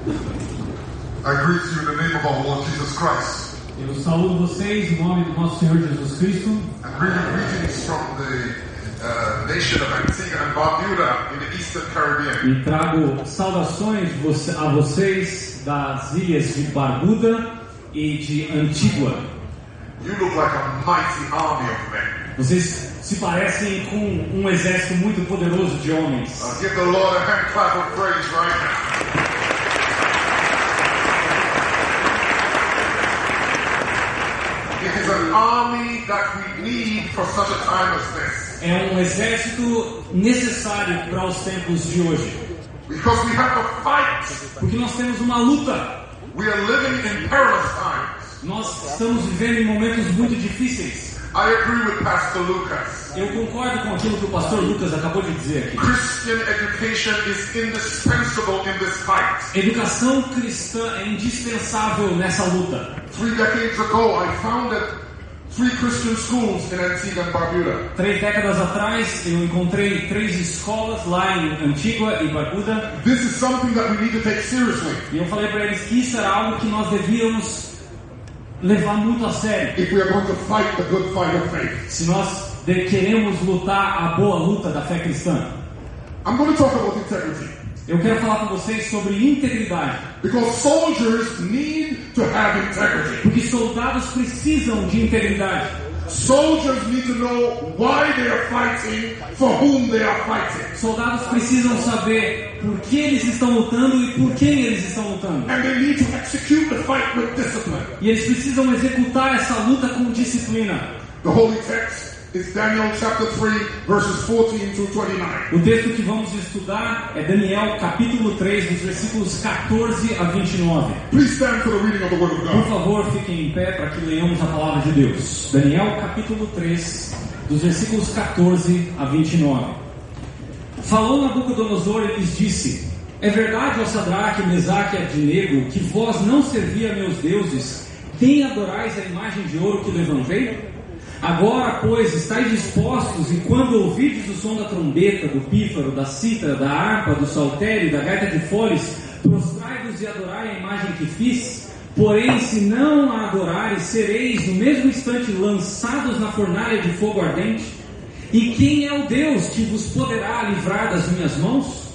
I greet you in the name of our Lord Jesus Christ. Eu saúdo vocês em nome do nosso Senhor Jesus Cristo. And greetings from the nation of Antigua and Barbuda in the Eastern Caribbean. E trago saudações a vocês das ilhas de Barbuda e de Antigua. You look like a mighty army of men. Vocês se parecem com um exército muito poderoso de homens. Give the Lord a hand clap of praise right now. It is an army that we need for such a time as this. É um exército necessário para os tempos de hoje. Because we have to fight. Porque nós temos uma luta. We are living in perilous times. Nós estamos vivendo em momentos muito difíceis. I agree with Pastor Lucas. Eu concordo com aquilo que o pastor Lucas acabou de dizer aqui. Christian education is indispensable in this fight. Educação cristã é indispensável nessa luta. 3 decades ago, I founded 3 Christian schools in Antigua and Barbuda. 3 décadas atrás, eu encontrei 3 escolas lá em Antigua e Barbuda. This is something that we need to take seriously. E eu falei para eles que isso era algo que nós devíamos levar muito a sério. If we are going to fight the good fight of faith. Se nós queremos lutar a boa luta da fé cristã. I'm going to talk about integrity. Eu quero falar com vocês sobre integridade. Because soldiers need to have integrity. Porque soldados precisam de integridade. Soldiers need to know why they are fighting, for whom they are fighting. Soldados precisam saber por que eles estão lutando e por quem eles estão lutando. And they need to execute the fight with discipline. E eles precisam executar essa luta com disciplina. The holy text is Daniel chapter 3 verses 14 to 29. O texto que vamos estudar é Daniel capítulo 3, dos versículos 14 a 29. Please stand for the reading of the word of Por God. favor, fiquem em pé para que leiamos a palavra de Deus. Daniel capítulo 3, dos versículos 14 a 29. Falou Nabucodonosor e lhes disse: É verdade, ó Sadraque, Mesaque e Abdenego, que vós não servi a meus deuses, nem adorais a imagem de ouro que levantei? Agora, pois, estáis dispostos, e quando ouvides o som da trombeta, do pífaro, da cítara, da harpa, do saltério e da gaita de foles, prostrai-vos e adorai a imagem que fiz? Porém, se não a adorares, sereis no mesmo instante lançados na fornalha de fogo ardente? E quem é o Deus que vos poderá livrar das minhas mãos?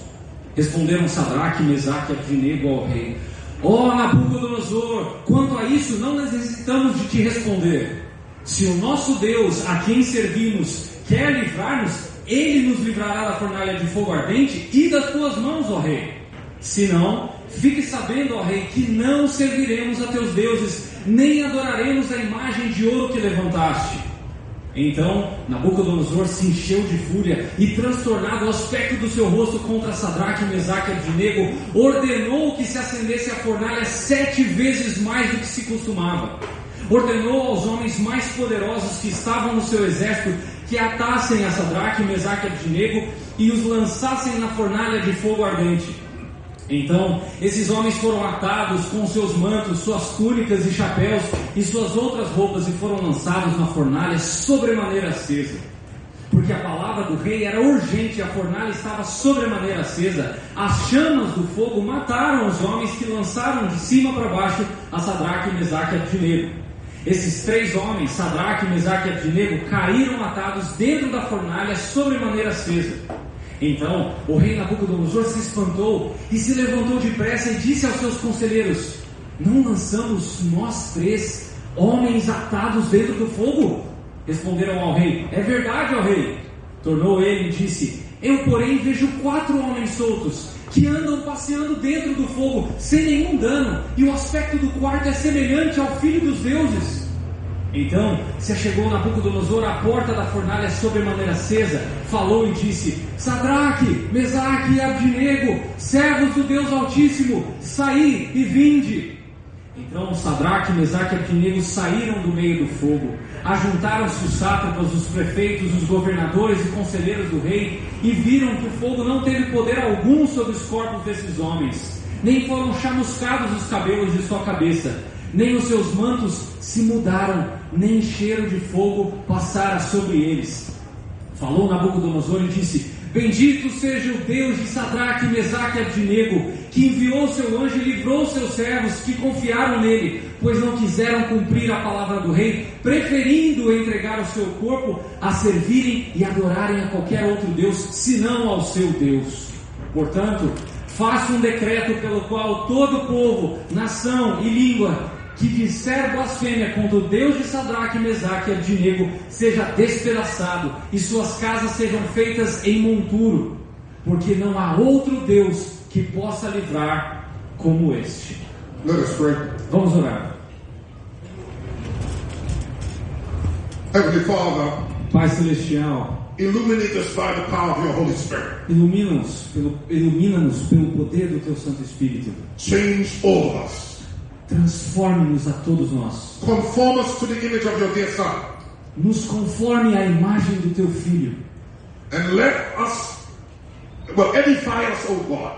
Responderam Sadraque, Mesaque e Abdenego ao rei: Ó Nabucodonosor, quanto a isso não necessitamos de te responder. Se o nosso Deus, a quem servimos, quer livrar-nos, Ele nos livrará da fornalha de fogo ardente e das tuas mãos, ó rei. Se não, fique sabendo, ó rei, que não serviremos a teus deuses, nem adoraremos a imagem de ouro que levantaste. Então Nabucodonosor se encheu de fúria e, transtornado o aspecto do seu rosto contra Sadraque, Mesaque e Abdenego, ordenou que se acendesse a fornalha 7 vezes mais do que se costumava. Ordenou aos homens mais poderosos que estavam no seu exército que atassem a Sadraque, Mesaque e Abdenego e os lançassem na fornalha de fogo ardente. Então esses homens foram atados com seus mantos, suas túnicas e chapéus e suas outras roupas e foram lançados na fornalha sobremaneira acesa. Porque a palavra do rei era urgente e a fornalha estava sobremaneira acesa. As chamas do fogo mataram os homens que lançaram de cima para baixo a Sadraque, Mesaque e Abdenego. Esses 3 homens, Sadraque, Mesaque e Abdenego, caíram atados dentro da fornalha sobremaneira acesa. Então o rei Nabucodonosor se espantou e se levantou depressa e disse aos seus conselheiros: Não lançamos nós 3 homens atados dentro do fogo? Responderam ao rei: É verdade, ó rei. Tornou ele e disse: Eu, porém, vejo 4 homens soltos que andam passeando dentro do fogo sem nenhum dano, e o aspecto do quarto é semelhante ao filho dos deuses. Então se achegou Nabucodonosor à porta da fornalha sobremaneira acesa, falou e disse: Sadraque, Mesaque e Abdenego, servos do Deus Altíssimo, saí e vinde. Então Sadraque, Mesaque e Abdenego saíram do meio do fogo. Ajuntaram-se os sátrapas, os prefeitos, os governadores e conselheiros do rei, e viram que o fogo não teve poder algum sobre os corpos desses homens, nem foram chamuscados os cabelos de sua cabeça, nem os seus mantos se mudaram, nem cheiro de fogo passara sobre eles. Falou Nabucodonosor e disse: Bendito seja o Deus de Sadraque, Mesaque e Abdenego, que enviou seu anjo e livrou seus servos que confiaram nele, pois não quiseram cumprir a palavra do rei, preferindo entregar o seu corpo a servirem e adorarem a qualquer outro Deus, senão ao seu Deus. Portanto, faça um decreto pelo qual todo povo, nação e língua que disser blasfêmia contra o Deus de Sadraque, Mesaque e Abdinego seja despedaçado e suas casas sejam feitas em monturo, porque não há outro Deus que possa livrar como este. Let us pray. Vamos orar. Heavenly Father, Pai Celestial, illuminate us by the power of your Holy Spirit. ilumina-nos pelo poder do Teu Santo Espírito. Change all of us. Transforme-nos a todos nós. Conform us to the image of your dear Son. Nos conforme à imagem do Teu Filho. And let us, edify us, O God.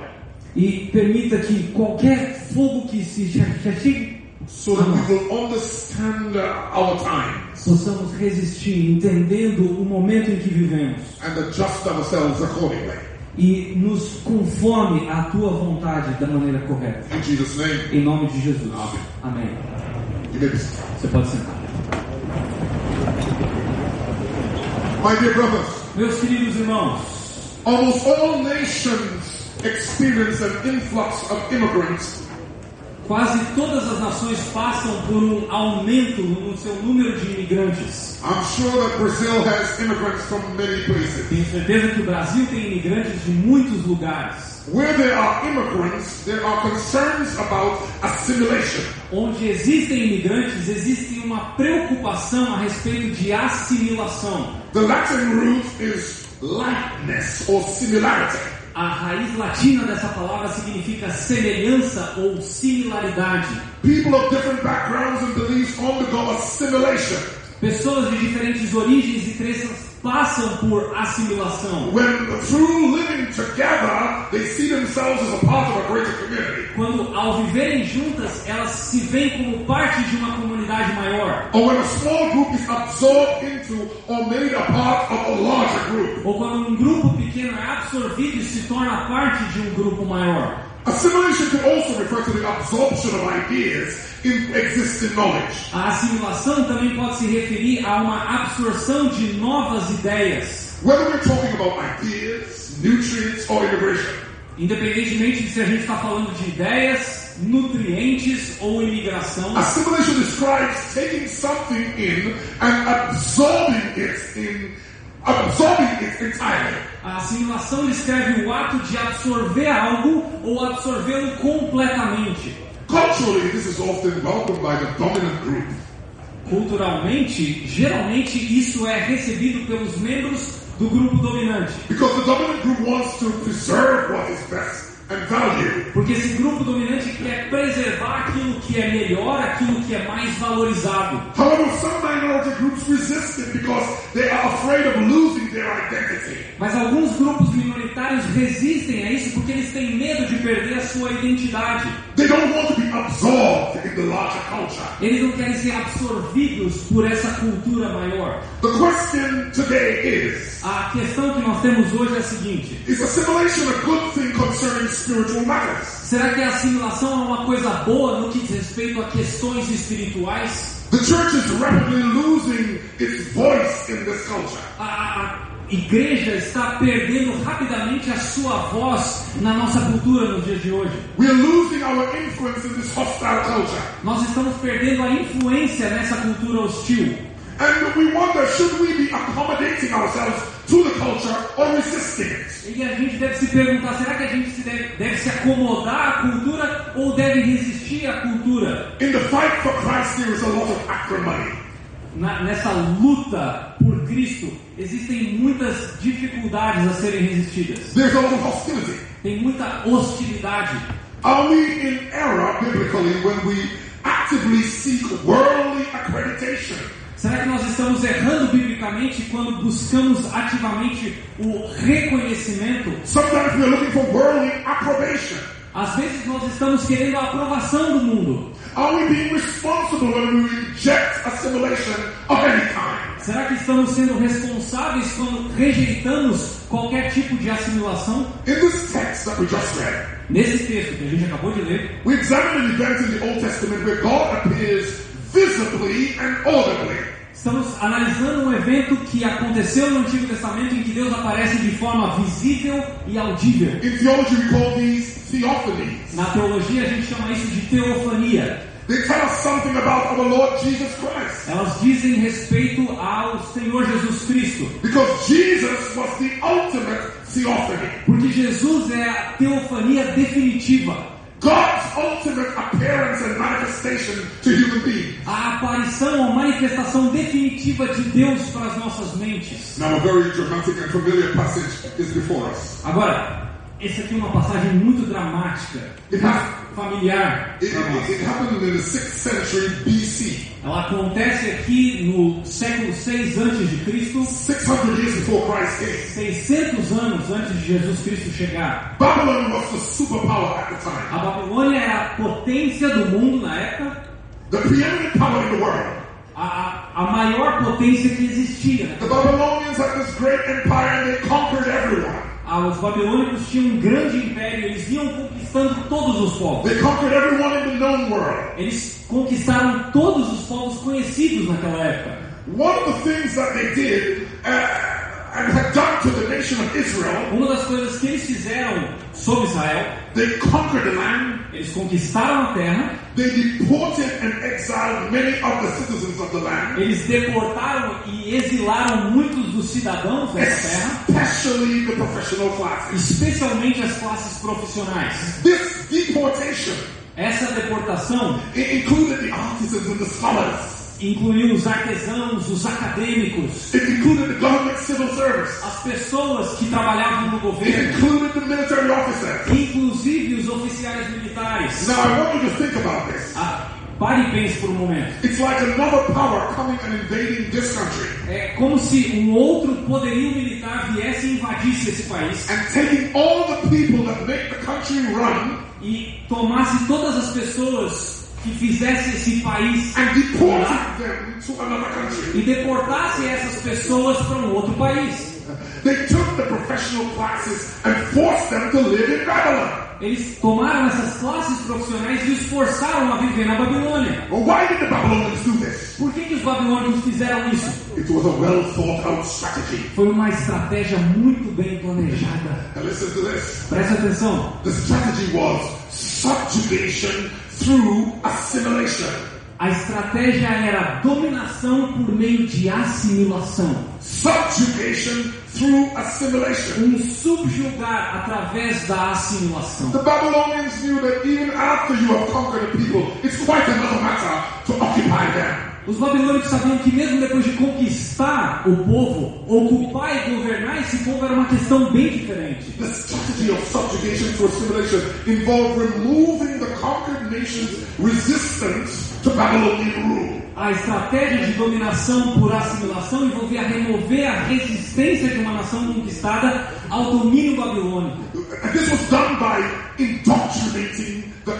E permita que qualquer fogo que se chegue So that we will understand our times possamos resistir, entendendo o momento em que vivemos, and adjust ourselves accordingly. e nos conforme à Tua vontade da maneira correta. In Jesus' name, Em nome de Jesus. Amém. Amém. you may be seated. Você pode sentar. My dear brothers, Meus queridos irmãos, almost all nations experience an influx of immigrants, quase todas as nações passam por um aumento no seu número de imigrantes. I'm sure that Brazil has immigrants from many places. Tenho certeza que o Brasil tem imigrantes de muitos lugares. Where there are immigrants, there are concerns about assimilation. Onde existem imigrantes, existe uma preocupação a respeito de assimilação. The Latin root is likeness or similarity. A raiz latina dessa palavra significa semelhança ou similaridade. People of different backgrounds and beliefs undergo assimilation. Pessoas de diferentes origens e crenças passam por assimilação. When through living together, they see themselves as a part of a greater community. Quando, ao viverem juntas, elas se veem como parte de uma comunidade maior. Or when a small group is absorbed into or made a part of a larger group. Ou quando um grupo pequeno é absorvido e se torna parte de um grupo maior. Assimilation can also refer to the absorption of ideas in existing knowledge. A assimilação também pode se referir a uma absorção de novas ideias. Whether we're talking about ideas, nutrients, or immigration. Independentemente de se a gente está falando de ideias, nutrientes ou imigração. Assimilation describes taking something in and absorbing it entirely. A assimilação descreve o ato de absorver algo ou absorvê-lo completamente. Culturally, this is often welcomed by the dominant group. Culturalmente, geralmente isso é recebido pelos membros do grupo dominante. Because the dominant group wants to preserve what is best and value. Porque esse grupo dominante quer preservar aquilo que é melhor, aquilo que é mais valorizado. However, some minority groups resist it because they are afraid of losing their identity. Mas alguns grupos minoritários resistem a isso porque eles têm medo de perder a sua identidade. They don't want to be absorbed in the larger culture. Eles não querem ser absorvidos por essa cultura maior. The question today is, A questão que nós temos hoje é a seguinte: is assimilation a good thing concerning spiritual matters? será que a assimilação é uma coisa boa no que diz respeito a questões espirituais? The church is rapidly losing its voice in this culture. A igreja está perdendo rapidamente a sua voz na nossa cultura nos dias de hoje. We are losing our influence in this hostile culture. Nós estamos perdendo a influência nessa cultura hostil. And we wonder, should we be accommodating ourselves to the culture or resisting it? E a gente deve se perguntar, será que a gente deve se acomodar à cultura ou deve resistir à cultura? In the fight for Christ, there is a lot of acrimony. Nessa luta por Cristo, existem muitas dificuldades a serem resistidas. There's a lot of hostility. Tem muita hostilidade. Are we in error biblically when we actively seek worldly accreditation? Será que nós estamos errando biblicamente quando buscamos ativamente o reconhecimento? Sometimes we are looking for worldly approbation. Às vezes nós estamos querendo a aprovação do mundo. Are we being responsible when we reject assimilation of any kind? Será que estamos sendo responsáveis quando rejeitamos qualquer tipo de assimilação? In this text that we just read, Nesse texto que a gente acabou de ler, we examine an event in the Old Testament where God appears visibly and audibly. estamos analisando um evento que aconteceu no Antigo Testamento em que Deus aparece de forma visível e audível. In theology, we call these theophanies. Na teologia a gente chama isso de teofania. They tell us something about our Lord Jesus Christ. Elas dizem respeito ao Senhor Jesus Cristo. Because Jesus was the ultimate theophany. Porque Jesus é a teofania definitiva. God's ultimate appearance and manifestation to human beings. A aparição ou manifestação definitiva de Deus para as nossas mentes. Now a very dramatic and familiar passage is before us. Agora, essa aqui é uma passagem muito dramática, familiar. It happened in the 6th century BC. Ela acontece aqui no século 6 antes de Cristo, 600 years before Christ came. 600 anos antes de Jesus Cristo chegar. Babylon was the superpower at the time. A Babilônia era a potência do mundo na época, The preeminent power in the world. a maior potência que existia. The Babylonians had this great empire and they conquered everyone. Os babilônicos tinham um grande império, eles iam conquistando todos os povos. They conquered everyone in the known world. Eles conquistaram todos os povos conhecidos naquela época. One of the things that they did and had done to the nation of Israel, Uma das coisas que eles fizeram sobre Israel, they conquered the land. eles conquistaram a terra, They deported and exiled many of the citizens of the land, eles deportaram e exilaram muitos dos cidadãos dessa terra, especially the professional classes. especialmente as classes profissionais. This deportation Essa deportação included the artisans and the scholars. incluiu os artesãos, os acadêmicos, It included the government civil service. as pessoas que trabalhavam no It governo, included the military officers. inclusive os oficiais militares. Now I want you to think about this. Pare e pense por um momento. It's like another power coming and invading this country É como se um outro poderio militar viesse e invadisse esse país and taking all the people that make the country run e tomasse todas as pessoas que fizessem esse país and deporting lá them to another country. e deportasse essas pessoas para um outro país. They took the professional classes and forced them to live in Babylon. Eles tomaram essas classes profissionais e os forçaram a viver na Babilônia. Well, why did the Babylonians do this? Por que os babilônicos fizeram isso? It was a well thought out strategy. Foi uma estratégia muito bem planejada. Now listen to this. Preste atenção. The strategy was subjugation through assimilation. A estratégia era dominação por meio de assimilação. Subjugation through assimilation. Subjugar através da assimilação. The Babylonians knew that even after you have conquered a people, it's quite another matter to occupy them. Os babilônicos sabiam que mesmo depois de conquistar o povo, ocupar e governar esse povo era uma questão bem diferente. The strategy of subjugation through assimilation involved removing the conquered nation's resistance to Babylonian rule. A estratégia de dominação por assimilação envolvia remover a resistência de uma nação conquistada ao domínio babilônico. And this was done by indoctrinating the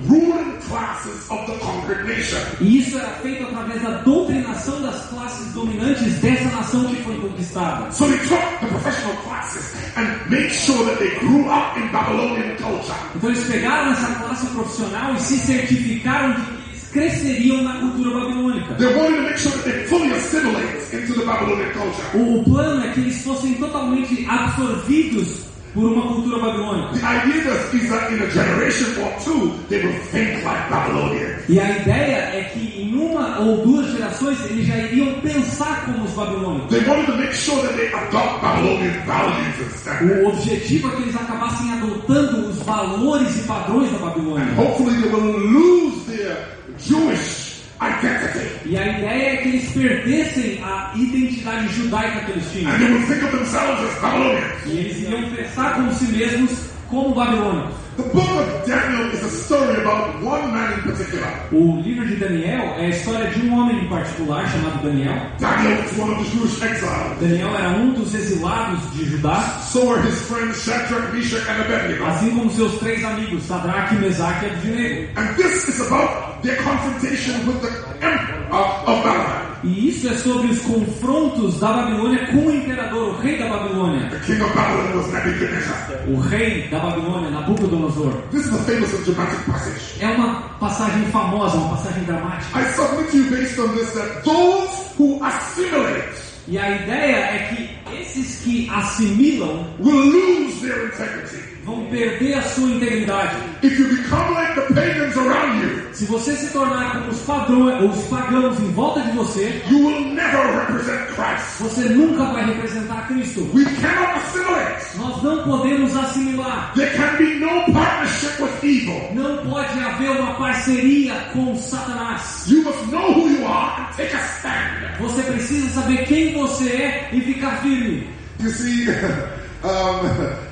ruling classes of the conquered nation. E isso era feito através da doutrinação das classes dominantes dessa nação que foi conquistada. So they took the professional classes and made sure that they grew up in Babylonian culture. Então eles pegaram essa classe profissional e se certificaram de que eles cresceriam na cultura babilônica. They wanted to make sure that they fully assimilate into the Babylonian culture. O plano é que eles fossem totalmente absorvidos por uma cultura babilônica. The idea is that in a generation or two, they will think like Babylonians. E a ideia é que em uma ou duas gerações eles já iriam pensar como os babilônicos. They wanted to make sure that they adopt Babylonian values and standards. O objetivo é que eles acabassem adotando os valores e padrões da Babilônia. Hopefully they will lose their Jewish identity. E a ideia é que eles perdessem a identidade judaica que eles tinham. And they will think of themselves as Babylonians. E eles iriam pensar como si mesmos como babilônicos. The book of Daniel is a story about one man in particular. O livro de Daniel é a história de um homem em particular chamado Daniel. Daniel was one of the Jewish exiles. Daniel era um dos exilados de Judá, So were his friends Shadrach, Meshach, and Abednego. assim como seus três amigos, Sadraque, Mesaque e Abednego. And this is about their confrontation with the emperor of Babylon. E isso é sobre os confrontos da Babilônia com o imperador, o rei da Babilônia. The king of Babylon was Nebuchadnezzar. O rei da Babilônia, Nabucodonosor. This is a famous and dramatic passage. É uma passagem famosa, uma passagem dramática. I submit to you based on this that those who assimilate E a ideia é que esses que assimilam will lose their integrity. vão perder a sua integridade. If you become like the pagans around you, Se você se tornar como os pagãos em volta de você, you will never represent Christ. você nunca vai representar Cristo. We cannot assimilate. Nós não podemos assimilar. There can be no partnership with evil. Não pode haver uma parceria com Satanás. You must know who you are and take a stand. Você precisa saber quem você é e ficar firme. You see,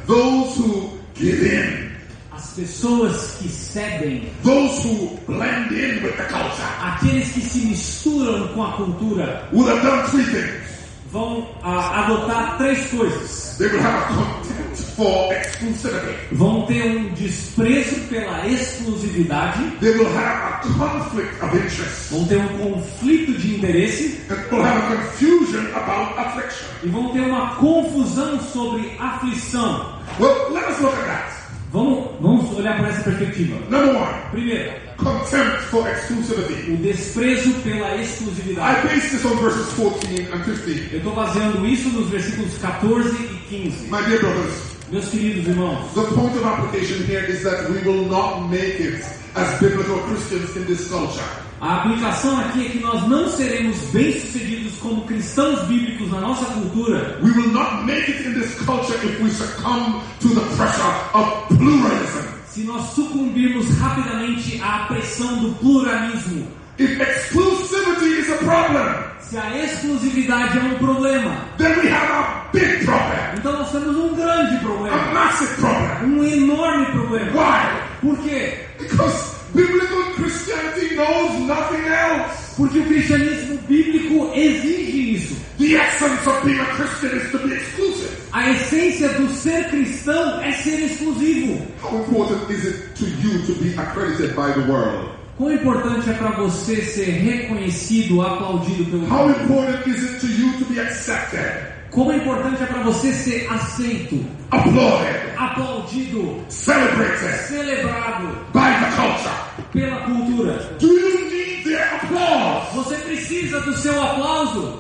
those who give in, As pessoas que cedem, those who blend in with the culture, aqueles que se misturam com a cultura, will have done three things. vão adotar três coisas. They will have a contempt for exclusivity. Vão ter um desprezo pela exclusividade, They will have a conflict of interest. vão ter um conflito de interesse And will have a confusion about affliction. e vão ter uma confusão sobre aflição. Well, let us look at that. Vamos olhar por essa perspectiva. Number one, Primeiro, contempt for exclusivity. o desprezo pela I exclusividade. base this on verses 14 and 15. Eu estou baseando isso nos versículos 14 e 15. My dear brothers, Meus queridos irmãos, the point of application here is that we will not make it as biblical Christians in this culture. a aplicação aqui é que nós não seremos bem-sucedidos como cristãos bíblicos na nossa cultura. We will not make it in this culture if we succumb to the pressure of pluralism. Se nós sucumbirmos rapidamente à pressão do pluralismo. If exclusivity is a problem, Se a exclusividade é um problema, then we have a big problem, então nós temos um grande a problema, massive problem. um enorme problema. Why? Por quê? Because biblical Christianity knows nothing else. Porque o cristianismo bíblico exige isso. The essence of being a Christian is to be exclusive. A essência do ser cristão é ser exclusivo. How important is it to you to be accredited by the world? Quão importante é para você ser reconhecido, aplaudido pelo How mundo? important is it to you to be accepted, Como importante é para você ser aceito, applauded, aplaudido, celebrated celebrado by the culture? pela cultura? Do you need their applause? Você precisa do seu aplauso?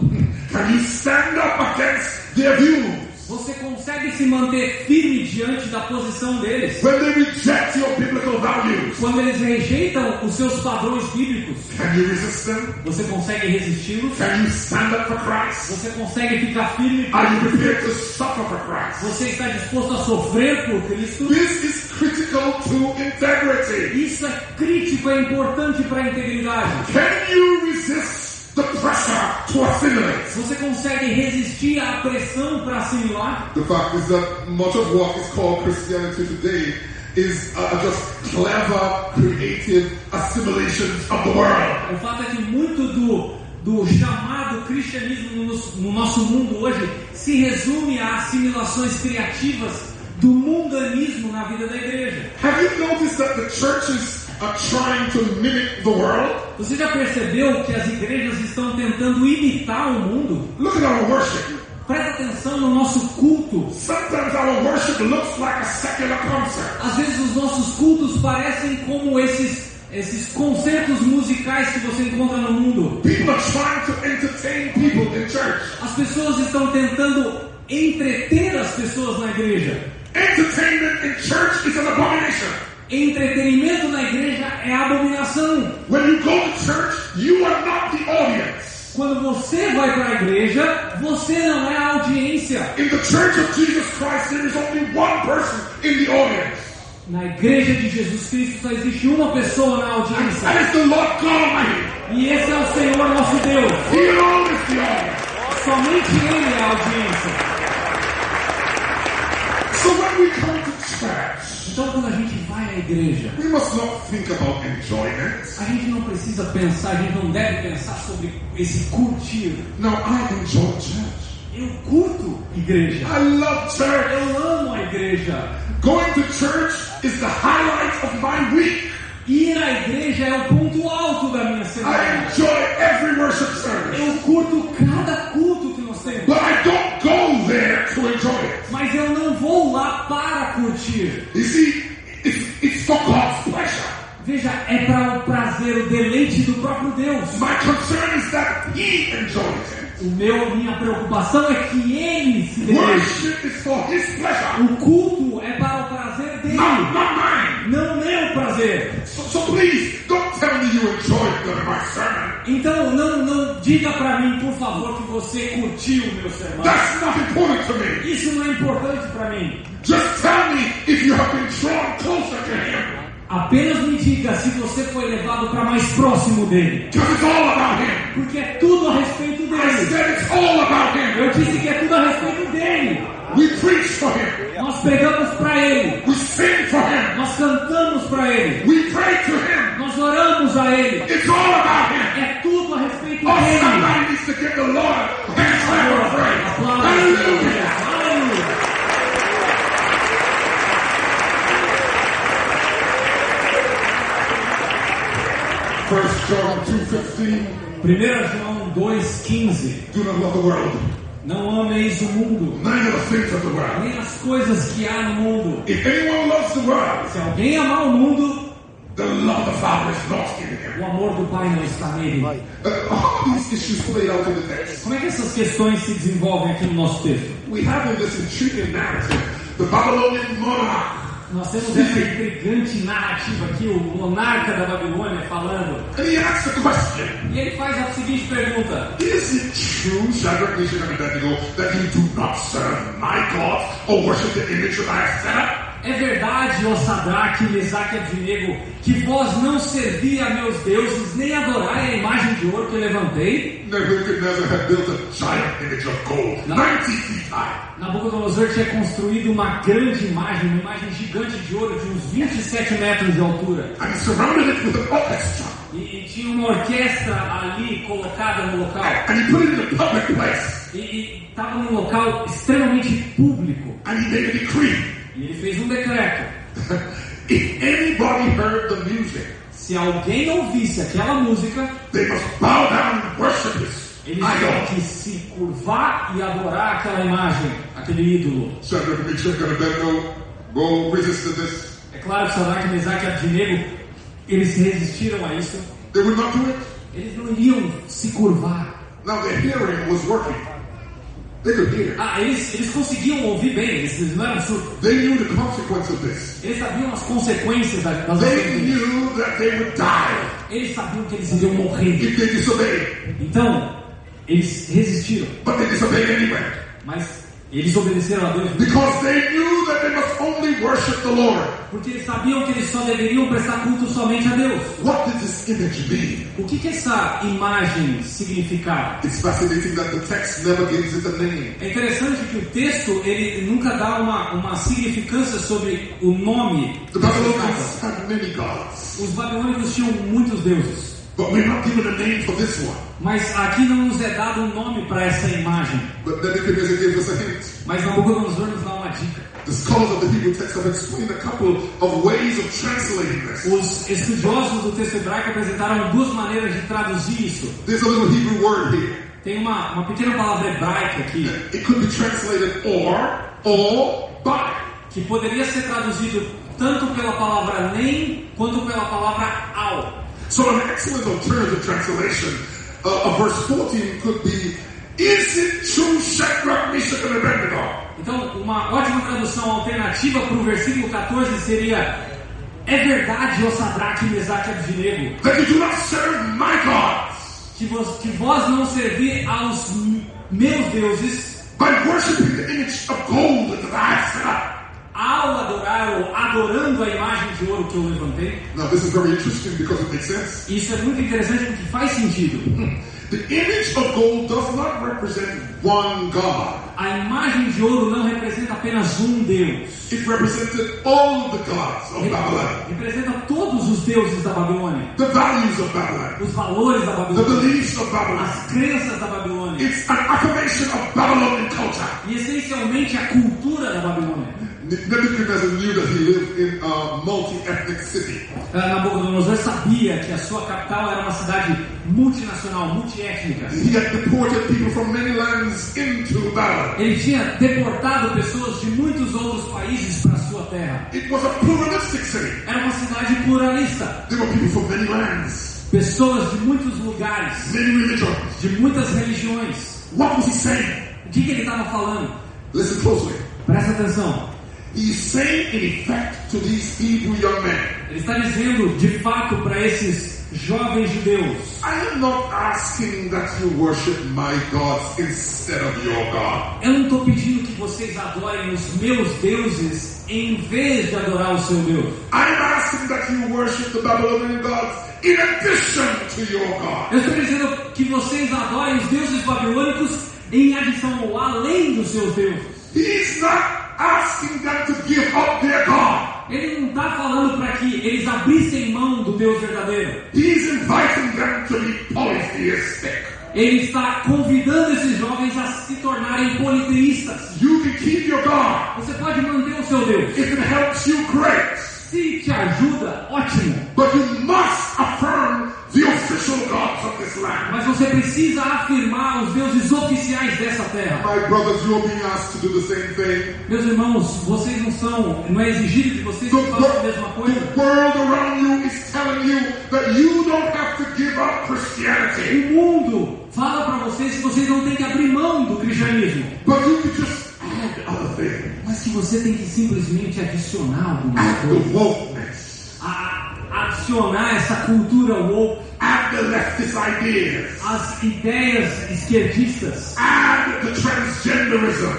Can you stand up against their views? Você consegue se manter firme diante da posição deles? When they reject your biblical values, Quando eles rejeitam os seus padrões bíblicos, can you resist them? você consegue resisti-los? Can you stand up for Christ? Você consegue ficar firme? Are you prepared to suffer for Christ? Você está disposto a sofrer por Cristo? This is critical to integrity. Isso é crítico, é importante para a integridade. Can you resist the pressure to assimilate? Você consegue resistir à pressão para assimilar? The fact is that much of what is called Christianity today is just clever, creative assimilations of the world. O fato é que muito do chamado cristianismo no nosso mundo hoje se resume a assimilações criativas do mundanismo na vida da igreja. Have you noticed that the churches are trying to mimic the world? Você já percebeu que as igrejas estão tentando imitar o mundo? Look at our worship. Presta atenção no nosso culto. Sometimes our worship looks like a secular concert. Às vezes os nossos cultos parecem como esses concertos musicais que você encontra no mundo. People are trying to entertain people in church. As pessoas estão tentando entreter as pessoas na igreja. Entertainment in church is an abomination. Entretenimento na igreja é abominação. When you go to church, you are not the audience. Quando você vai para a igreja, você não é a audiência. In the church of Jesus Christ, there is only one person in the audience. Na igreja de Jesus Cristo só existe uma pessoa na audiência. That is the Lord God Almighty. E esse é o Senhor nosso Deus. He alone is the audience. Somente Ele é a audiência. So when we come to church, Então quando a gente vai à igreja, we must not think about enjoyment. a gente não precisa pensar, a gente não deve pensar sobre esse curtir. No, I enjoy church. Eu curto igreja. I love church. Eu amo a igreja. Going to church is the highlight of my week. Ir à igreja é o ponto alto da minha I semana. enjoy every every worship service. Eu curto cada culto que nós temos. But I don't go there to enjoy it. Mas eu não vou lá para curtir. You see, it's for God's pleasure. Veja, é para o prazer, o deleite do próprio Deus. My concern is that He enjoys it. Minha preocupação é que Ele se deleite. Worship is for His pleasure. O culto é para o prazer dele, Not mine. não meu prazer. So please, don't tell me you enjoyed my sermon. Então não diga para mim, por favor, que você curtiu o meu sermão. That's not important to me. Isso não é importante para mim. Just tell me if you have been drawn closer to Him. Apenas me diga se você foi levado para mais próximo dele. Because it's all about Him. Porque é tudo a respeito I dele. said it's all about Him. Eu disse que é tudo a respeito dele. We preach for Him. Nós pregamos para ele. We sing for Him. Nós cantamos para ele. We pray to Him. Nós oramos a ele. It's all about Him. É tudo a respeito Oh, dele. somebody needs to give the Lord a hand clap of praise. Aplausos. Hallelujah. Aleluia. 1 John 2:15. 1 João 2,15. Do not love the world, Não ameis o mundo, neither the things of the world. nem as coisas que há no mundo. If anyone loves the world, Se alguém amar o mundo, the love of the Father is not in him. o amor do Pai não está nele. How are these issues played out in the text? Como é que essas questões se desenvolvem aqui no nosso texto? We have in this intriguing narrative the Babylonian monarch, Nós temos essa intrigante narrativa aqui, o monarca da Babilônia falando. and he asks a question. E ele faz a seguinte pergunta: Is it true, Shadrach, Meshach, and Abednego, that you do not serve my gods or worship the image that I have set up? é verdade, ó Sadraque, Mesaque e Abednego, que vós não servi a meus deuses, nem adorai a imagem de ouro que eu levantei? Nebuchadnezzar had built a giant image of gold, 90 feet high. Nabucodonosor tinha construído uma grande imagem, uma imagem gigante de ouro de uns 27 metros de altura. And he surrounded it with an orchestra. E tinha uma orquestra ali colocada no local. And he put it in a public place. E estava num local extremamente público. And he made a decree. E ele fez um decreto. If anybody heard the music, Se alguém ouvisse aquela música, they must bow down and worship his eles tinham idol. que se curvar e adorar aquela imagem, aquele ídolo. Shadrach, Meshach, and Abednego resisted this. É claro que Sadraque, Mesaque e Abednego, eles se resistiram a isso. They would not do it. Eles não iriam se curvar. Now their hearing was working. They could hear. Eles conseguiam ouvir bem, eles não eram surdos. They knew the consequence of this. Eles sabiam as consequências das They ações. knew that they would die Eles sabiam que eles iriam morrer. if they disobeyed. Então, eles resistiram. But they disobeyed anyway. Mas eles obedeceram a Deus Because they knew that they must only worship the Lord. porque eles sabiam que eles só deveriam prestar culto somente a Deus. What did this image mean? O que essa imagem significava? It's fascinating that the text never gives it a name. É interessante que o texto ele nunca dá uma significância sobre o nome. The Babylonians had many gods, Os babilônicos tinham muitos deuses, but we're not given a name for this one. mas aqui não nos é dado um nome para essa imagem. But Nebuchadnezzar gave us a hint. Mas Nabucodonosor nos dá uma dica. The scholars of the Hebrew text have explained a couple of ways of translating this. Os estudiosos do texto hebraico apresentaram duas maneiras de traduzir isso. There's a little Hebrew word here. Tem uma pequena palavra hebraica aqui, It could be translated or by. que poderia ser traduzido tanto pela palavra nem quanto pela palavra ao. So an excellent alternative translation of verse 14 could be, is it true, Shadrach, Meshach, and Abednego? Então, uma ótima tradução alternativa para o versículo 14 seria: é verdade, ó Sadraque, Mesaque e Abednego, That you do not serve my gods que vós não servi aos meus deuses by worshiping the image of gold that I have set up. ao adorar ou adorando a imagem de ouro que eu levantei. Now this is very interesting because it makes sense. Isso é muito interessante porque faz sentido. The image of gold does not represent one God. A imagem de ouro não representa apenas um Deus. It represented all of the gods of Babylon. Representa todos os deuses da Babilônia. The values of Babylon. Os valores da The Babilônia. beliefs of Babylon. As crenças da Babilônia. It's an affirmation of Babylonian culture. E essencialmente a cultura da Babilônia. Nebuchadnezzar knew that he lived in a multi-ethnic city. Nabucodonosor sabia que a sua capital era uma cidade multinacional, multiétnica. He had deported people from many lands into Babylon. Ele tinha deportado pessoas de muitos outros países para a sua terra. It was a pluralistic city. Era uma cidade pluralista. There were people from many lands, Pessoas de muitos lugares, many religions. de muitas religiões. What was he saying? O que ele estava falando? Listen closely. Presta atenção. He's saying, in effect, to these Hebrew young men, Ele está dizendo, de fato, para esses jovens judeus: I am not asking that you worship my gods instead of your God. eu não estou pedindo que vocês adorem os meus deuses em vez de adorar o seu Deus. I'm asking that you worship the Babylonian gods in addition to your God. Eu estou dizendo que vocês adorem os deuses babilônicos em adição ou além dos seus deuses. He's not asking them to give up their God. Ele não está falando para que eles abrissem mão do Deus verdadeiro. He's inviting them to be polytheistic. Ele está convidando esses jovens a se tornarem politeístas. You can keep your God. Você pode manter o seu Deus. If it helps you, great. Se te ajuda, ótimo. But you must affirm the official gods of this land. Mas você precisa afirmar os deuses oficiais dessa terra. My brothers, you are being asked to do the same thing. Meus irmãos, vocês não é exigido que vocês façam a mesma coisa. The world around you is telling you that you don't have to give up Christianity. O mundo fala para vocês que vocês não têm que abrir mão do cristianismo. But you can just add other things. Mas que você tem que simplesmente adicionar algumas Add the coisas. wokeness. Adicionar essa cultura woke, Add the leftist ideas. as ideias esquerdistas, Add the transgenderism.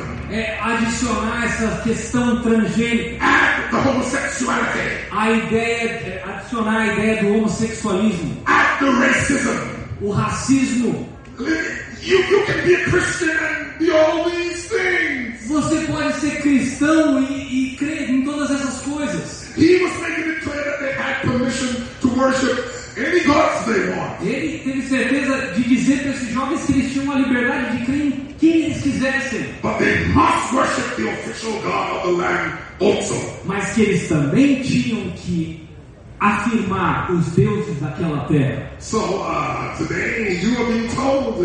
adicionar essa questão transgênica, Add the homosexuality. adicionar a ideia do homossexualismo, Add the racism. o racismo. You can be a Christian and be all these things. Você pode ser cristão e crer em todas essas coisas. He was making it clear that they had permission to worship any gods they want. Ele teve certeza de dizer para esses jovens que eles tinham a liberdade de crer em quem eles quisessem, But they must worship the official God of the land also. mas que eles também tinham que afirmar os deuses daquela terra. So today you are being told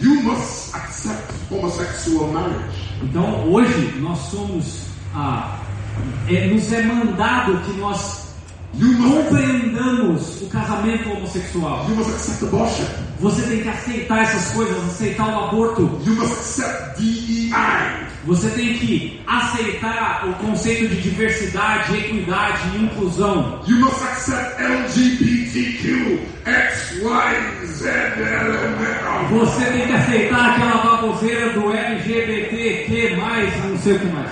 you must accept homosexual marriage. Então hoje nós somos, nos é mandado que nós You must compreendamos o casamento homossexual. accept abortion. Você tem que aceitar essas coisas, aceitar o aborto. You must accept DEI. Você tem que aceitar o conceito de diversidade, equidade e inclusão. You must accept LGBTQ, X, Y, Z, L, Você tem que aceitar aquela baboseira do LGBTQ+, não sei o que mais.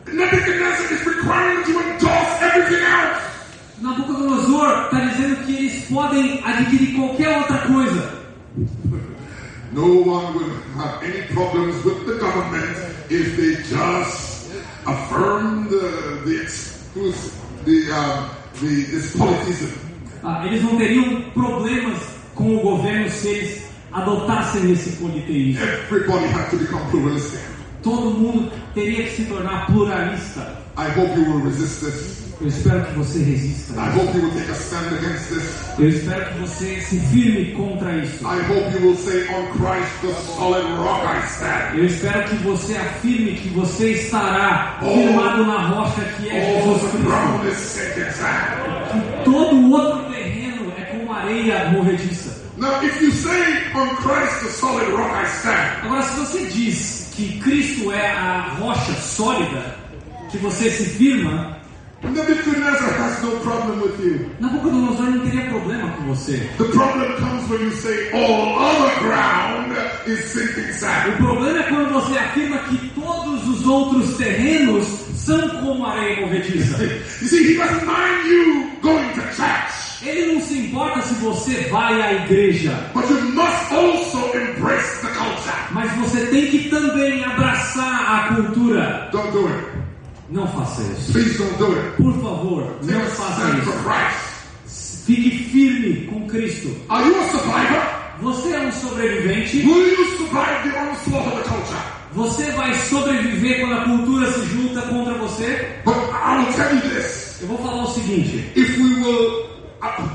Nebuchadnezzar is requiring to endorse everything else. Nabucodonosor está dizendo que eles podem adquirir qualquer outra coisa. No one will have any problems with the government if they just affirm this polytheism. Eles não teriam problemas com o governo se eles adotassem esse politeísmo. Everybody had to become pluralistic. Todo mundo teria que se tornar pluralista. I hope you will resist this. Eu espero que você resista. I hope you will take a stand against this. Eu espero que você se firme contra isso. I hope you will say, on Christ the solid rock I stand. Eu espero que você afirme que você estará firmado na rocha que é All Jesus the ground Cristo. is sinking sand. Que todo outro terreno é como areia movediça. Now, if you say, on Christ the solid rock I stand, Agora, se você diz que Cristo é a rocha sólida, que você se firma, Nebuchadnezzar has no problem with you. Nabucodonosor não teria problema com você. The problem comes when you say all other ground is sinking O sand. problema é quando você afirma que todos os outros terrenos são como areia movediça. You see, he doesn't mind you going to church, Ele não se importa se você vai à igreja, but you must also embrace the culture. mas você tem que também abraçar a cultura. Don't do it. Não faça isso. Please don't do it. Por favor, Take não a faça stand for isso. Christ. Fique firme com Cristo. Are you a survivor? Você é um sobrevivente. Will you survive the onslaught of the culture? Você vai sobreviver quando a cultura se junta contra você? But I will tell you this. Eu vou falar o seguinte.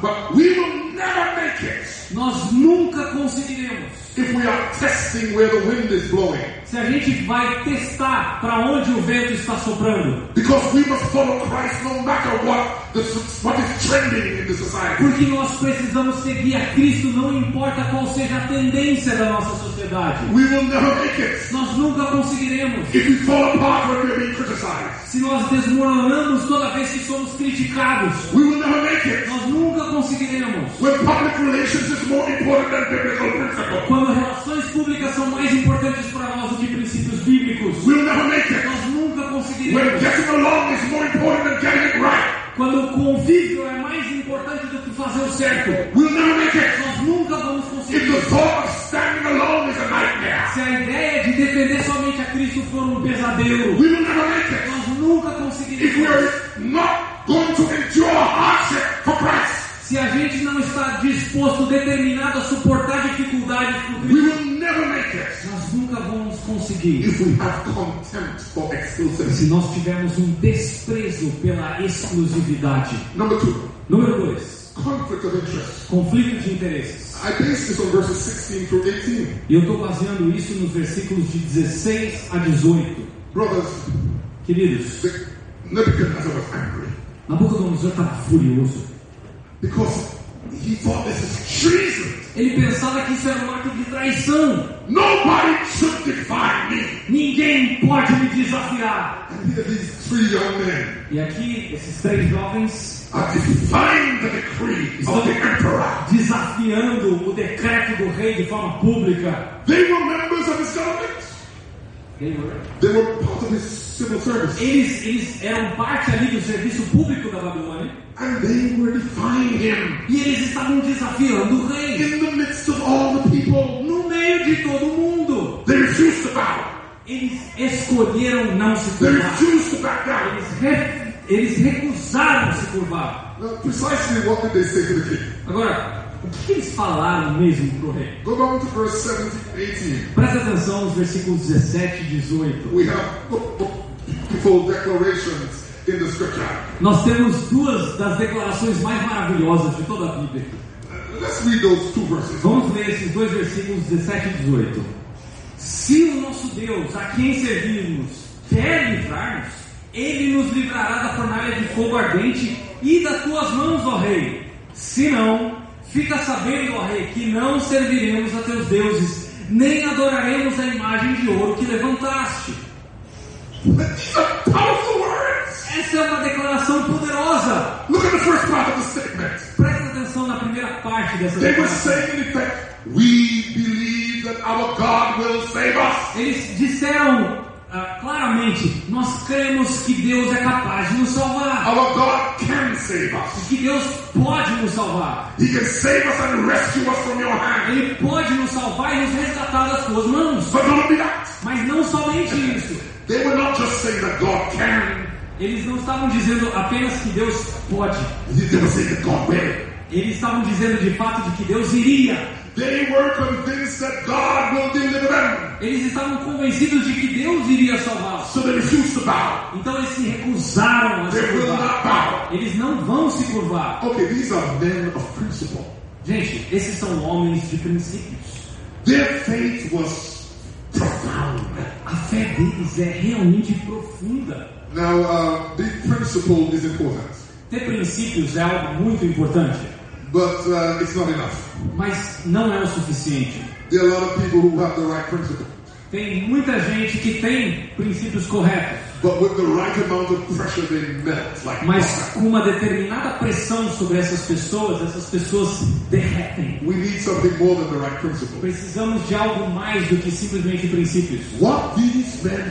But we will never make it. Nós nunca conseguiremos. If we are testing where the wind is blowing. Se a gente vai testar para onde o vento está soprando. Because we must follow Christ no matter what is trending in the society. Porque nós precisamos seguir a Cristo, não importa qual seja a tendência da nossa sociedade. We will never make it. Nós nunca conseguiremos. If we fall apart when we are being criticized. Se nós desmoronamos toda vez que somos criticados. We will never make it. Nós nunca conseguiremos. When public relations is more important than biblical principles. Quando relações públicas são mais importantes para nós do que princípios bíblicos. We will never make it. Nós nunca When conseguiremos. getting along is more important than getting it right. Quando o convívio é mais importante do que fazer o certo. We'll never make it. Nós nunca vamos If the conseguir. thought of standing alone is a nightmare. Se a ideia de defender somente a Cristo for um pesadelo, We will never make it. nós nunca If we conseguiremos. are not going to endure hardship for Christ. Se a gente não está disposto, determinado a suportar dificuldades por We Cristo, will never make it. nós nunca vamos conseguir. If we have contempt for exclusivity. Se nós tivermos um desprezo pela exclusividade. Number 2, Número 2, conflict of interest. conflito de interesses. I base this on verses 16 through 18. E eu estou baseando isso nos versículos de 16 a 18. Brothers, Queridos, Nebuchadnezzar was angry Nabucodonosor estava furioso. because he thought this is treason. Ele pensava que isso era um ato de traição. Nobody should defy me. Ninguém pode me desafiar. And here these 3 young men E aqui, esses 3 jovens are defying the decree of the emperor. desafiando o decreto do rei de forma pública. They were members of his government. They were part of his civil service. Eles eram parte ali do serviço público da Babilônia. And they were defying him E eles estavam desafiando o rei. in the midst of all the people. No meio de todo mundo. They refused to bow. Eles escolheram não se They curvar. refused to back down. Eles recusaram se curvar. Now, precisely what did they say to the king? Agora, o que eles falaram mesmo para o rei? Go down to verse 17, 18. Presta atenção nos versículos 17 e 18. We have beautiful declarations in the scripture. Nós temos 2 das declarações mais maravilhosas de toda a Bíblia. Let's read those 2 verses. Vamos ler esses 2 versículos 17 e 18. Se o nosso Deus, a quem servimos, quer livrar-nos, Ele nos livrará da fornalha de fogo ardente e das tuas mãos, ó rei. Se não, fica sabendo, ó rei, que não serviremos a teus deuses, nem adoraremos a imagem de ouro que levantaste. These are powerful words. Essa é uma declaração poderosa. Look at the first part of the statement. Presta atenção na primeira parte dessa They were declaração. saying, in effect, we believe that our God will save us. Eles disseram claramente, nós cremos que Deus é capaz de nos salvar. Our God can save us. Que Deus pode nos salvar. He can save us and rescue us from your hand. Ele pode nos salvar e nos resgatar das tuas mãos. But not only that, Mas não somente isso. they were not just saying that God can. Eles não estavam dizendo apenas que Deus pode. They were saying that God will. Eles estavam dizendo de fato de que Deus iria. They were convinced that God will deliver them. Eles estavam convencidos de que Deus iria salvá-los. So they refused to bow. Então eles se recusaram a se They will not curvar. bow. Eles não vão se curvar. Okay, these are men of principle. Gente, esses são homens de princípios. Their faith was profound. A fé deles é realmente profunda. Now, the principle is important, Ter princípios é algo muito importante, but it's not enough. mas não é o suficiente. There are a lot of people who have the right principle, Tem muita gente que tem princípios corretos, but with the right amount of pressure, they melt like mas butter. com uma determinada pressão sobre essas pessoas derretem. We need something more than the right principle. Precisamos de algo mais do que simplesmente princípios. What these men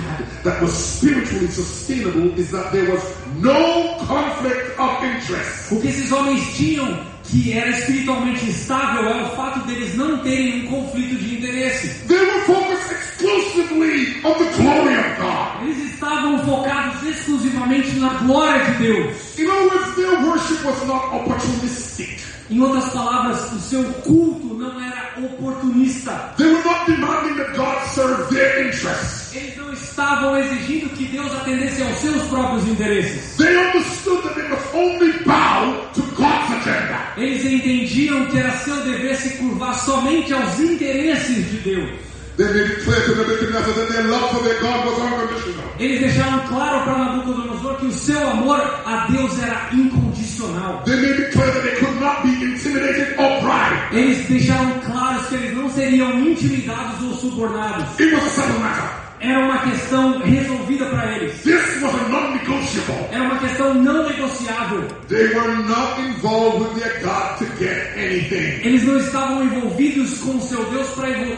had that was spiritually sustainable is that there was no conflict of interest. O que esses homens tinham que era espiritualmente estável é o fato deles não terem um conflito de interesse. They were focused exclusively on the glory of God. Eles estavam focados exclusivamente na glória de Deus. In other words, their worship was not opportunistic. Em outras palavras, o seu culto não era oportunista. They were not demanding that God serve their interests. Eles não estavam exigindo que Deus atendesse aos seus próprios interesses. They understood that they must only bow to God's agenda. Eles entendiam que era seu dever se curvar somente aos interesses de Deus. They made it clear to Nebuchadnezzar that their love for their God was unconditional. Eles deixaram claro para Nabucodonosor que o seu amor a Deus era incondicional. They made it clear that they could not be intimidated or bribed. Eles deixaram claro que eles não seriam intimidados ou subornados. It was a settled matter. Era uma questão resolvida para eles. This was a non-negotiable. Era uma questão não negociável. They were not involved with their God to get anything. Eles não estavam envolvidos com o seu Deus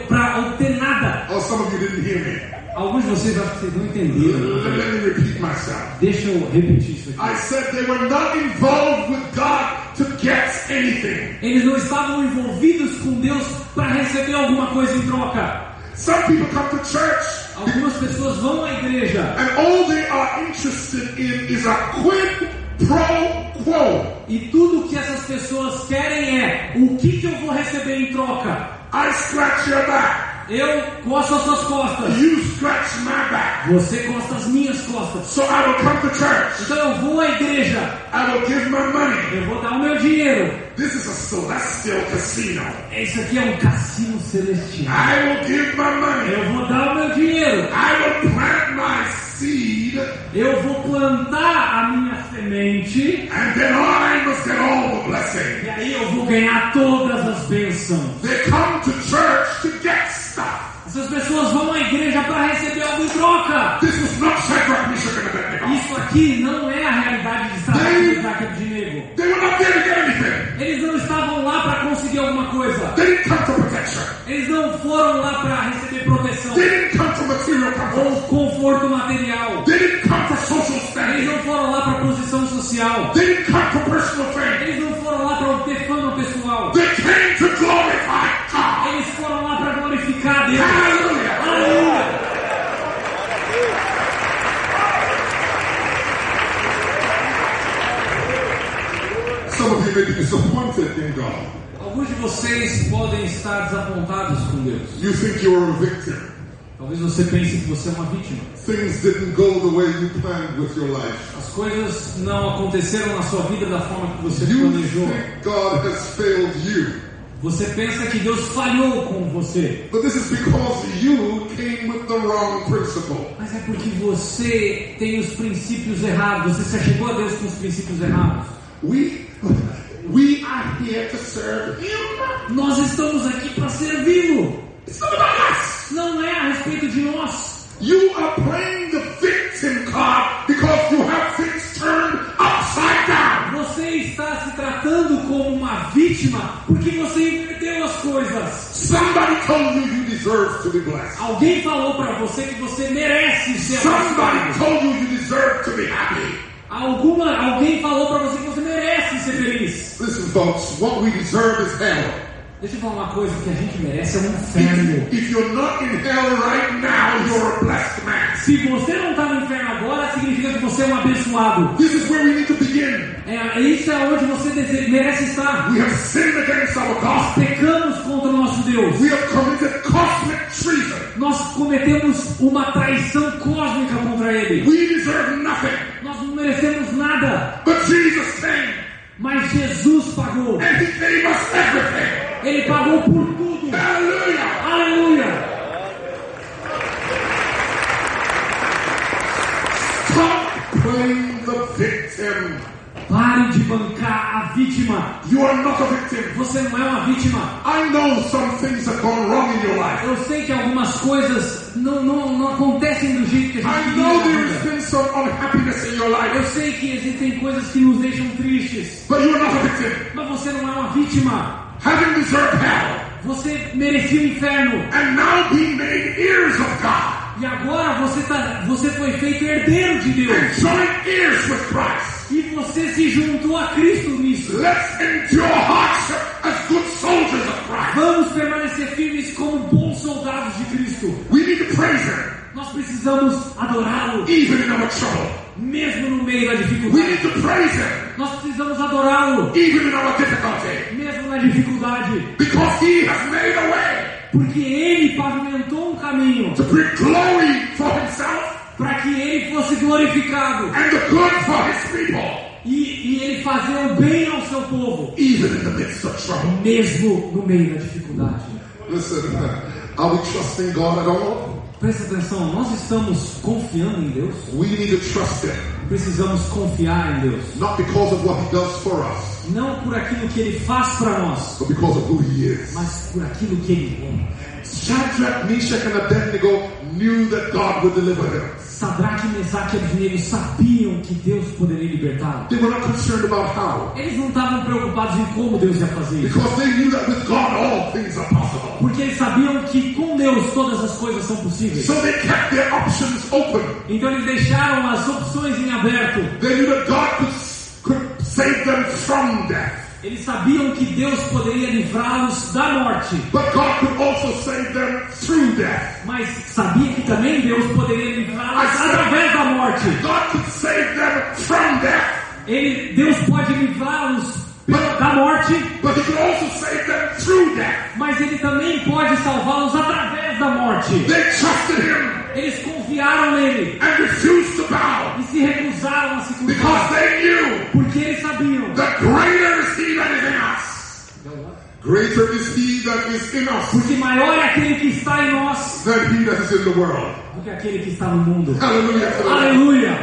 para obter nada. Oh, some of you didn't hear me. Alguns de vocês acham que vocês não entenderam. Let me repeat myself. Deixa eu repetir isso aqui. I said they were not involved with God to get anything. Eles não estavam envolvidos com Deus para receber alguma coisa em troca. Some people come to church. Algumas pessoas vão à igreja. And all they are interested in is a quid pro quo. E tudo que essas pessoas querem é o que eu vou receber em troca. I scratch your back. Eu coço as suas costas. You scratch my back. Você coça as minhas costas. So I will come to church. Então eu vou à igreja. I will give my money. Eu vou dar o meu dinheiro. This is a celestial casino. Isso aqui é um cassino celestial. I will give my money. Eu vou dar o meu dinheiro. I will plant my seed. Eu vou plantar a minha semente. And then I must get all the blessing. E aí eu vou ganhar todas as bênçãos. They come to church to get stuff. Essas pessoas vão à igreja para receber algo em troca. This was not Shadrach, Meshach, and Abednego. Isso aqui não é a realidade de Sadraque, Mesaque e Abednego. They were not there to get anything. Eles não estavam lá para conseguir alguma coisa. They didn't come for protection. Eles não foram lá para receber proteção They didn't come for material comfort. ou conforto material. They didn't come for social Eles standing. não foram lá para posição social. They didn't come for personal fame. Eles não foram lá para obter fama pessoal. They came to glorify God. Eles foram lá para glorificar a Deus. Hallelujah. Aleluia! Some of you may be disappointed in God. Alguns de vocês podem estar desapontados com Deus. You think you're a victim. Talvez você pense que você é uma vítima. Things didn't go the way you planned with your life. As coisas não aconteceram na sua vida da forma que você You planejou. think God has failed you. Você pensa que Deus falhou com você. But this is because you came with the wrong principle. Mas é porque você tem os princípios errados. Você se achegou a Deus com os princípios errados. We are here to serve Him. Nós estamos aqui para servi-lo. It's not about us. Não é a respeito de nós. You are playing the victim card because you have things turned upside down. Você está se tratando como uma vítima porque você inverteu as coisas. Somebody told you you deserve to be blessed. Alguém falou para você que você merece ser Somebody abençoado. told you you deserve to be happy. Alguém falou para você que você merece ser feliz. Listen, folks, what we deserve is hell. Deixa eu falar uma coisa, que a gente merece é um inferno. If you're not in hell right now, you're a blessed man. Se você não está no inferno agora, significa que você é um abençoado. This is where we need to begin. Isso é onde você merece estar. We have sinned against our God. Pecamos contra o nosso Deus. We have committed cosmic treason. Nós cometemos uma traição cósmica contra Ele. We deserve nothing. Nós não merecemos nada. But Jesus came Mas Jesus pagou. and He gave us everything. Ele pagou por tudo. Hallelujah. Aleluia. Stop playing the victim. Pare de bancar a vítima. You are not a victim. Você não é uma vítima. I know some things have gone wrong in your life. Eu sei que algumas coisas não acontecem do jeito que a I gente know there queria. has been some unhappiness in your life. Eu sei que existem coisas que nos deixam tristes. But you are not a victim. Mas você não é uma vítima. Having deserved hell Você merecia o inferno. and now being made heirs of God. E agora você foi feito herdeiro de Deus. And joint heirs with Christ. E você se juntou a Cristo nisso. Let's endure hardship as good soldiers of Christ. Vamos permanecer firmes como bons soldados de Cristo. We need to praise Him Nós precisamos adorá-lo. even even in our trouble. mesmo no meio da We dificuldade. need to praise Him, Nós precisamos adorá-lo, even in our difficulty, mesmo na dificuldade, because He has made a way porque Ele pavimentou um caminho to bring glory for Himself para que Ele fosse glorificado and the good for His people, e Ele fazer o bem ao seu povo, even in the midst of trouble. mesmo no meio da dificuldade. Listen, are we trusting God at all? Presta atenção, nós estamos confiando em Deus? We need to trust Him, Precisamos confiar em Deus, not because of what He does for us, não por aquilo que Ele faz para nós, but because of who He is. mas por aquilo que Ele é. Shadrach, Meshach, and Abednego knew that God would deliver them. Sadraque, Mesaque e Abednego sabiam que Deus poderia libertá-los. They were not concerned about how, Eles não estavam preocupados em como Deus ia fazer isso, because they knew that with God all things are possible. porque eles sabiam que com Deus todas as coisas são possíveis. So they kept their options open. Então eles deixaram as opções em aberto. They knew that God could save them from death, Eles sabiam que Deus poderia livrá-los da morte, but God could also save them through death. mas sabia que também Deus poderia livrá-los através da morte. God could save them from death, Deus pode livrá-los da morte, but He could also save them through death. mas Ele também pode salvá-los através da morte. They trusted Him Eles confiaram nele and refused to bow, e se recusaram a se because curvar, they knew porque eles sabiam. that greater is He that is in us. Greater is He that is in us Porque maior é aquele que está em nós than he that is in the world. do que aquele que está no mundo. Hallelujah to the Lord. Aleluia!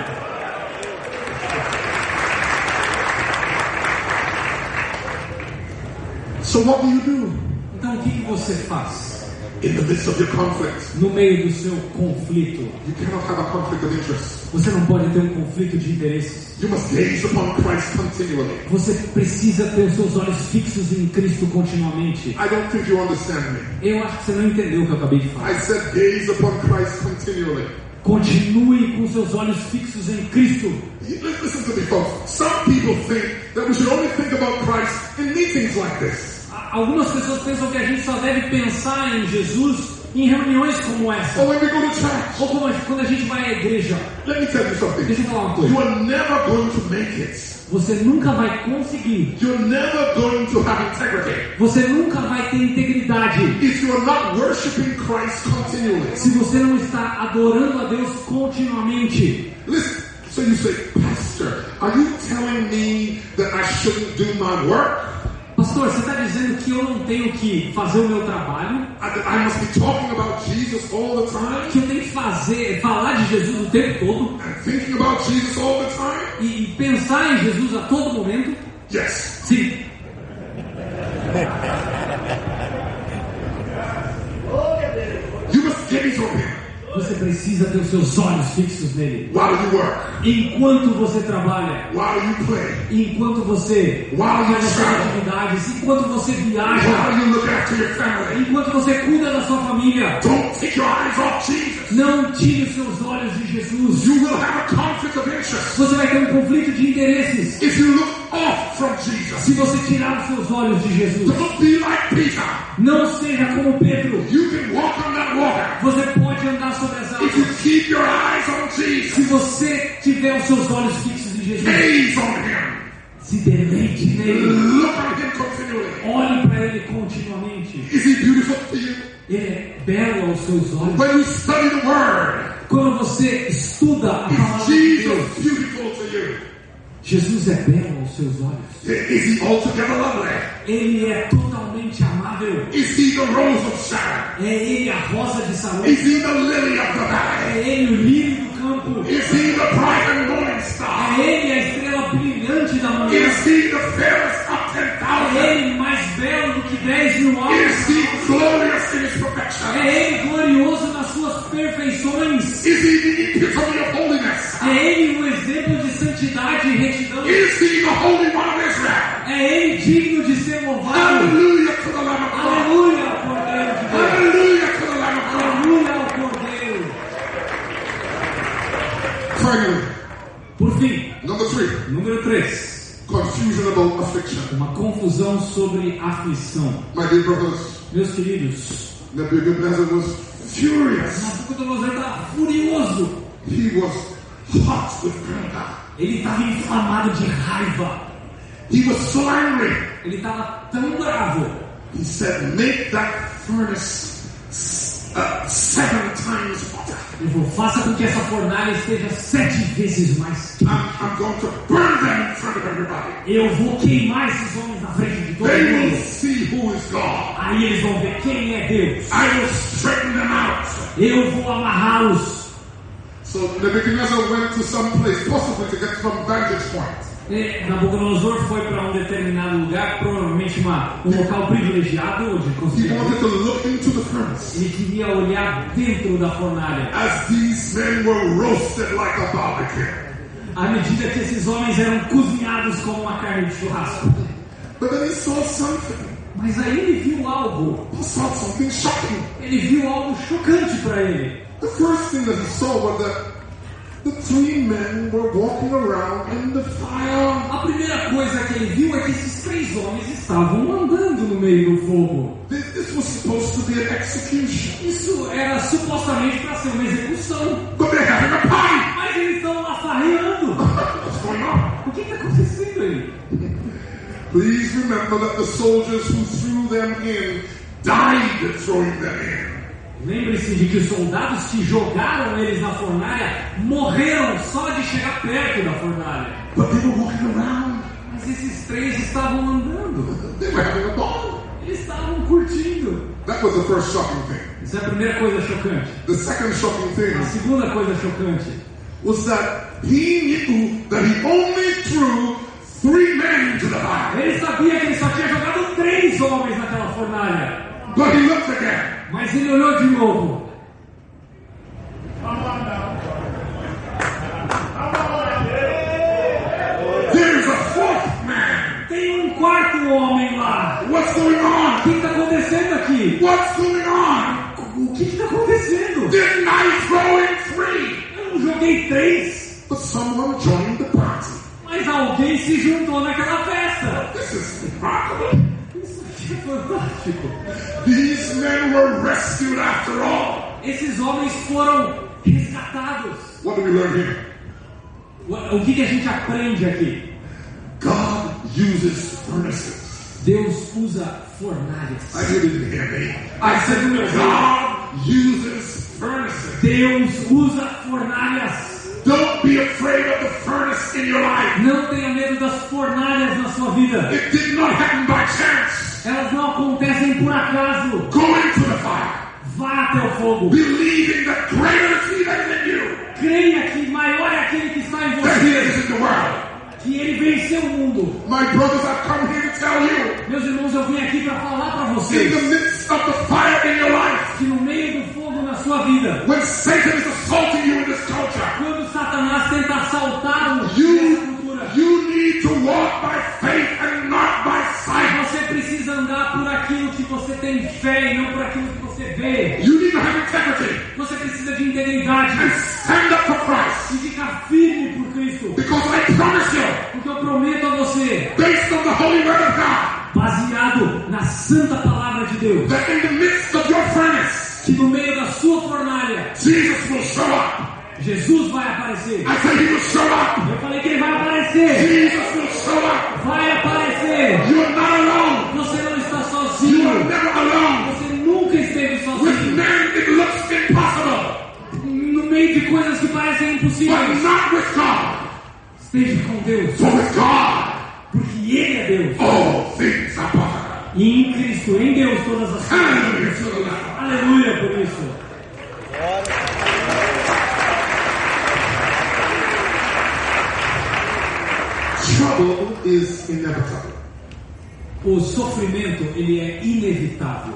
So what do you do Então o que você faz in the midst of your conflict? no meio do seu conflito? You cannot have a conflict of interest. Você não pode ter um conflito de interesses. You must gaze upon Christ continually. Você precisa ter os seus olhos fixos em Cristo continuamente. I don't think you understand me. Eu acho que você não entendeu o que eu acabei de falar. I said gaze upon Christ continually. Continue com seus olhos fixos em Cristo. Listen to me, folks. Some people think that we should only think about Christ in meetings like this. Algumas pessoas pensam que a gente só deve pensar em Jesus em reuniões como essa, Or when we go to church. ou quando a gente vai à igreja. Let me tell you something. Deixa eu falar uma coisa. You are never going to make it. Você nunca vai conseguir, You're never going to have integrity você nunca vai ter integridade if you are not worshiping Christ continually. se você não está adorando a Deus continuamente. Listen, so you say, Pastor, are you telling me that I shouldn't do my work? Pastor, você está dizendo que eu não tenho que fazer o meu trabalho? I must be talking about Jesus all the time? Que eu tenho que falar de Jesus o tempo todo? And thinking about Jesus all the time? E pensar em Jesus a todo momento? Yes. Sim. You must gaze on Him Você precisa ter os seus olhos fixos nele. while you work, Enquanto você trabalha, while you play, enquanto você While you faz as suas travel. atividades, enquanto você viaja, while you look after your family. enquanto você cuida da sua família. Don't take your eyes off Jesus. Não tire os seus olhos de Jesus. You will have a conflict of interest Você vai ter um conflito de interesses if you look off from Jesus. se você tirar os seus olhos de Jesus. Don't be like Peter. Não seja como Pedro. You can walk on that water Você pode andar sobre as if you águas keep your eyes on Jesus. se você tiver os seus olhos fixos em Jesus. Gaze on Him. Se deleite nele. Look at Him continually. Olhe para ele continuamente. Is He beautiful to you? Ele é belo aos seus olhos. When you study the Word, Quando você estuda a is palavra de Deus, Jesus beautiful to you? Jesus é belo aos seus olhos. Is He altogether lovely? Ele é totalmente amável. Is He the rose of Sharon? É ele a rosa de Sarão. Is He the lily of the valley? É ele o lírio do campo. Is He the bright and morning star? É ele a estrela brilhante da manhã. Is He the fairest of É 10,000? ele mais belo do que 10.000 Is almas. He glorious in His perfection? É ele glorioso nas suas perfeições. Is He the epitome of holiness? É ele o exemplo de santidade e retidão. Is He the Holy One of Israel? É ele digno de ser louvado. Hallelujah to the Lamb of God. Aleluia ao Cordeiro de Deus. Hallelujah to the Lamb of God. Aleluia ao Cordeiro. Finally, Por fim, number 3, número 3. confusion about affliction. Uma confusão sobre aflição. My dear brothers, Meus queridos, Nebuchadnezzar was furious. Nabucodonosor está furioso. He was hot with anger. Ele estava inflamado de raiva. He was so angry. Ele estava tão bravo. He said, make that furnace 7 times hotter. Ele falou, faça com que essa fornalha esteja 7 vezes mais quente. I'm going to burn them in front of everybody. Eu vou queimar esses homens na frente de todo They will mundo. see who is God. Aí eles vão ver quem é Deus. I will straighten them out. Eu vou amarrá-los. So Nebuchadnezzar went to some place, possibly to get some vantage point. Nabucodonosor foi para um determinado lugar, provavelmente um local privilegiado onde He conseguia. wanted to look into the furnace. Ele queria olhar dentro da fornalha. As these men were roasted like a barbecue. À medida que esses homens eram cozinhados como uma carne de churrasco. But then he saw something. Mas aí ele viu algo. He saw something shocking. Ele viu algo chocante para ele. The first thing that he saw was that the 3 men were walking around in the fire. A primeira coisa que ele viu é que esses 3 homens estavam andando no meio do fogo. This was supposed to be an execution. Isso era supostamente para ser uma execução. But they're having a party. Mas eles estão lá farreando. What's going on? O que está acontecendo aí? Please remember that the soldiers who threw them in died throwing them in. Lembre-se de que os soldados que jogaram eles na fornalha morreram só de chegar perto da fornalha. But they were walking around. Mas esses 3 estavam andando. They were having a ball. Eles estavam curtindo. That was the first shocking thing. Essa é a primeira coisa chocante. The second shocking A thing segunda coisa chocante was that he knew that he only threw 3 men into the fire. ele sabia que ele só tinha jogado 3 homens naquela fornalha. But he looked again. Mas ele olhou de novo. There's a 4th man. Tem um 4º homem lá. What's going O on? que está acontecendo aqui? What's going on? O que está acontecendo? Didn't I throw in 3? Eu não joguei 3. But someone joined the party. Mas alguém se juntou naquela festa. This is remarkable. Isso aqui é fantástico. These men were rescued after all. Esses homens foram resgatados. What do we learn here? O que a gente aprende aqui? God uses furnaces. Deus usa fornalhas. You didn't hear me. I said God uses furnaces. Deus usa fornalhas. Don't be afraid of the furnace in your life. Não tenha medo das fornalhas na sua vida. It did not happen by chance. Elas não acontecem por acaso. Go into the fire. Vá até o fogo. Believing that greater is He that is in you Creia que maior é aquele que está em than He você. is in the world. Que ele venceu o mundo. My brothers, I've come here to tell you, Meus irmãos, eu vim aqui para falar para in vocês the midst of the fire in your life, que no meio do fogo na sua vida, when Satan is assaulting you in this culture, quando Satanás tenta assaltar essa you cultura, need to walk by faith and not by sight. você precisa andar por aquilo que você tem fé e não por aquilo que você vê. You need to have integrity Você precisa de integridade and stand up for Christ. e ficar firme por Cristo. Because I promise you, Porque eu prometo a você, based on the holy word of God, baseado na santa palavra de Deus, that in the midst of your furnace, que no meio da sua fornalha, Jesus will show up. Jesus vai aparecer. I said He will show up. Eu falei que ele vai aparecer. Jesus will show up. Vai aparecer. You are not alone. Você não está You are sozinho. never alone. Você nunca esteve With sozinho. men, it looks impossible, No meio de coisas que parecem but impossíveis. not with God. Esteja com Deus. For with God, Porque Ele é Deus. all things are possible. E em Cristo, em Deus, todas as coisas. Hallelujah to the Lamb. Aleluia por isso. Trouble is inevitable. O sofrimento, ele é inevitável.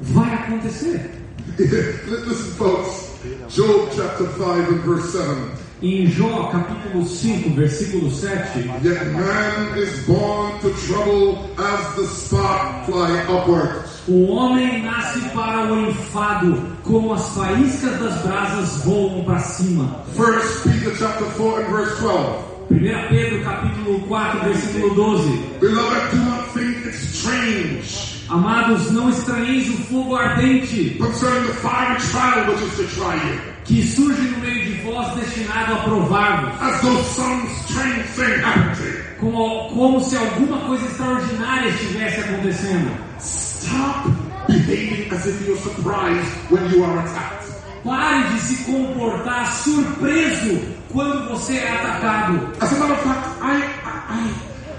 Vai acontecer. Listen, folks. Job chapter 5 and verse 7. Em Jó, capítulo 5, versículo 7. Yet man is born to trouble as the spark fly upwards. O homem nasce para o enfado, como as faíscas das brasas voam para cima. 1 Peter chapter 4 and verse 12. 1 Pedro, capítulo 4, versículo 12. Beloved, do not think it strange Amados, não estranheis o fogo ardente concerning the fiery trial which is to try you, que surge no meio de voz destinado a provar-vos, as though some strange thing happened to you. como se alguma coisa extraordinária estivesse acontecendo. Stop behaving as if you're surprised when you are attacked. Pare de se comportar surpreso quando você é atacado. As a matter of fact,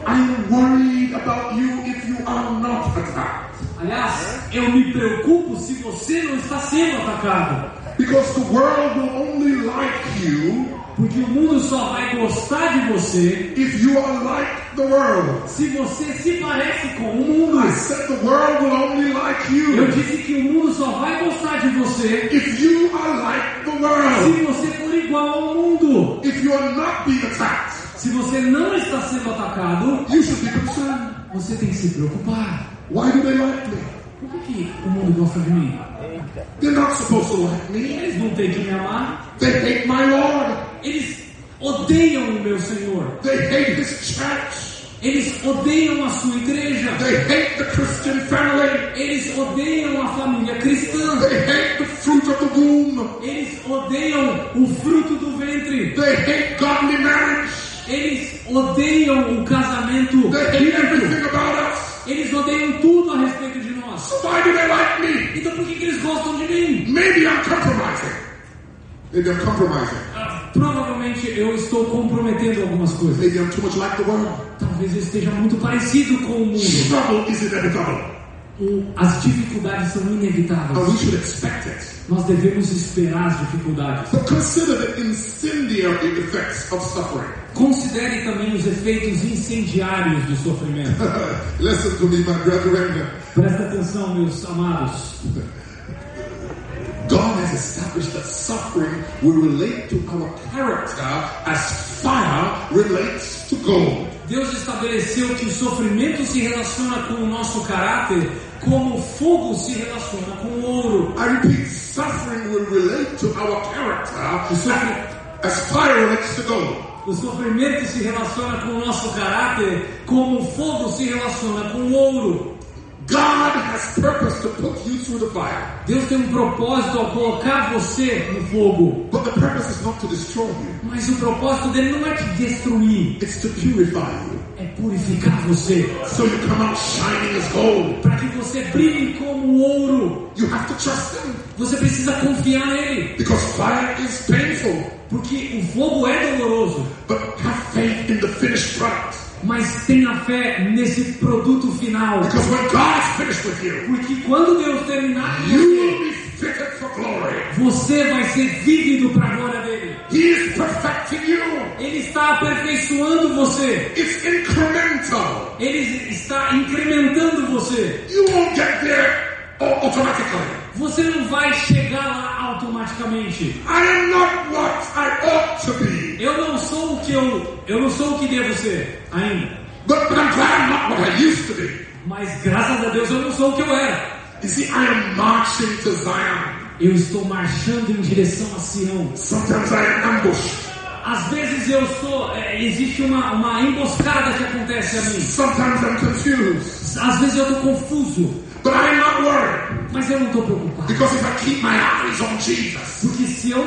I'm worried about you if you are not attacked. Aliás, eu me preocupo se você não está sendo atacado. Because the world will only like you Porque o mundo só vai gostar de você if you are like the world. se você se parece com o mundo. I said the world will only like Eu you disse que o mundo só vai gostar de você if you are like the world. se você for igual ao mundo. If you are not being attacked, Se você não está sendo atacado, you should be concerned. você tem que se preocupar. Why do they like me? Por que o mundo gosta de mim? They're not supposed to like me. Eles não têm que me amar. They hate my Lord. Eles odeiam o meu Senhor. They hate His church. Eles odeiam a sua igreja. They hate the Christian family. Eles odeiam a família cristã. They hate the fruit of the womb. Eles odeiam o fruto do ventre. They hate godly marriage. Eles odeiam o casamento They hate bíblico. everything about us. Eles odeiam tudo a respeito de nós. So why do they like me? Então por que eles gostam de mim? Maybe I'm compromising. Maybe I'm compromising. Provavelmente eu estou comprometendo algumas coisas. Maybe I'm too much like the world. Talvez eu esteja muito parecido com o mundo. Struggle is inevitable. As dificuldades são inevitáveis. And we should expect it. Nós devemos esperar as dificuldades. But consider the incendiary effects of suffering. Considere também os efeitos incendiários do sofrimento. Listen to me, my brethren. Presta atenção, meus amados. God has established that suffering will relate to our character as fire relates to gold. Deus estabeleceu que o sofrimento se relaciona com o nosso caráter como o fogo se relaciona com o ouro. I repeat, suffering will relate to our character as fire relates to gold. O sofrimento se relaciona com o nosso caráter como o fogo se relaciona com o ouro. God has purpose to put you through the fire. Deus tem um propósito ao colocar você no fogo. But the purpose is not to destroy you. Mas o propósito dele não é te destruir. It's to purify you. É purificar você. So you come out shining as gold. Para que você brilhe como ouro. You have to trust Him. Você precisa confiar nele. Because fire is painful. Porque o fogo é doloroso. But have faith in the finished product. Mas tenha fé nesse produto final. Because when God's finished with you, Porque quando Deus terminar com you você, will be fitted for glory. você vai ser vívido para a glória dele. He is perfecting you. Ele está aperfeiçoando você. It's incremental. Ele está incrementando você. You won't get there automatically. Você não vai chegar lá automaticamente. I am not what I ought to be. Eu não sou o que devo ser ainda. But I'm glad I'm not what I used to be. Mas graças a Deus eu não sou o que eu era. You see, I am marching to Zion. Eu estou marchando em direção a Sião. Sometimes I am ambushed. Às vezes existe uma emboscada que acontece a mim. Sometimes I'm confused. Às vezes eu estou confuso. But I am not worried. Mas eu não estou preocupado. Because if I keep my eyes on Jesus, Porque se eu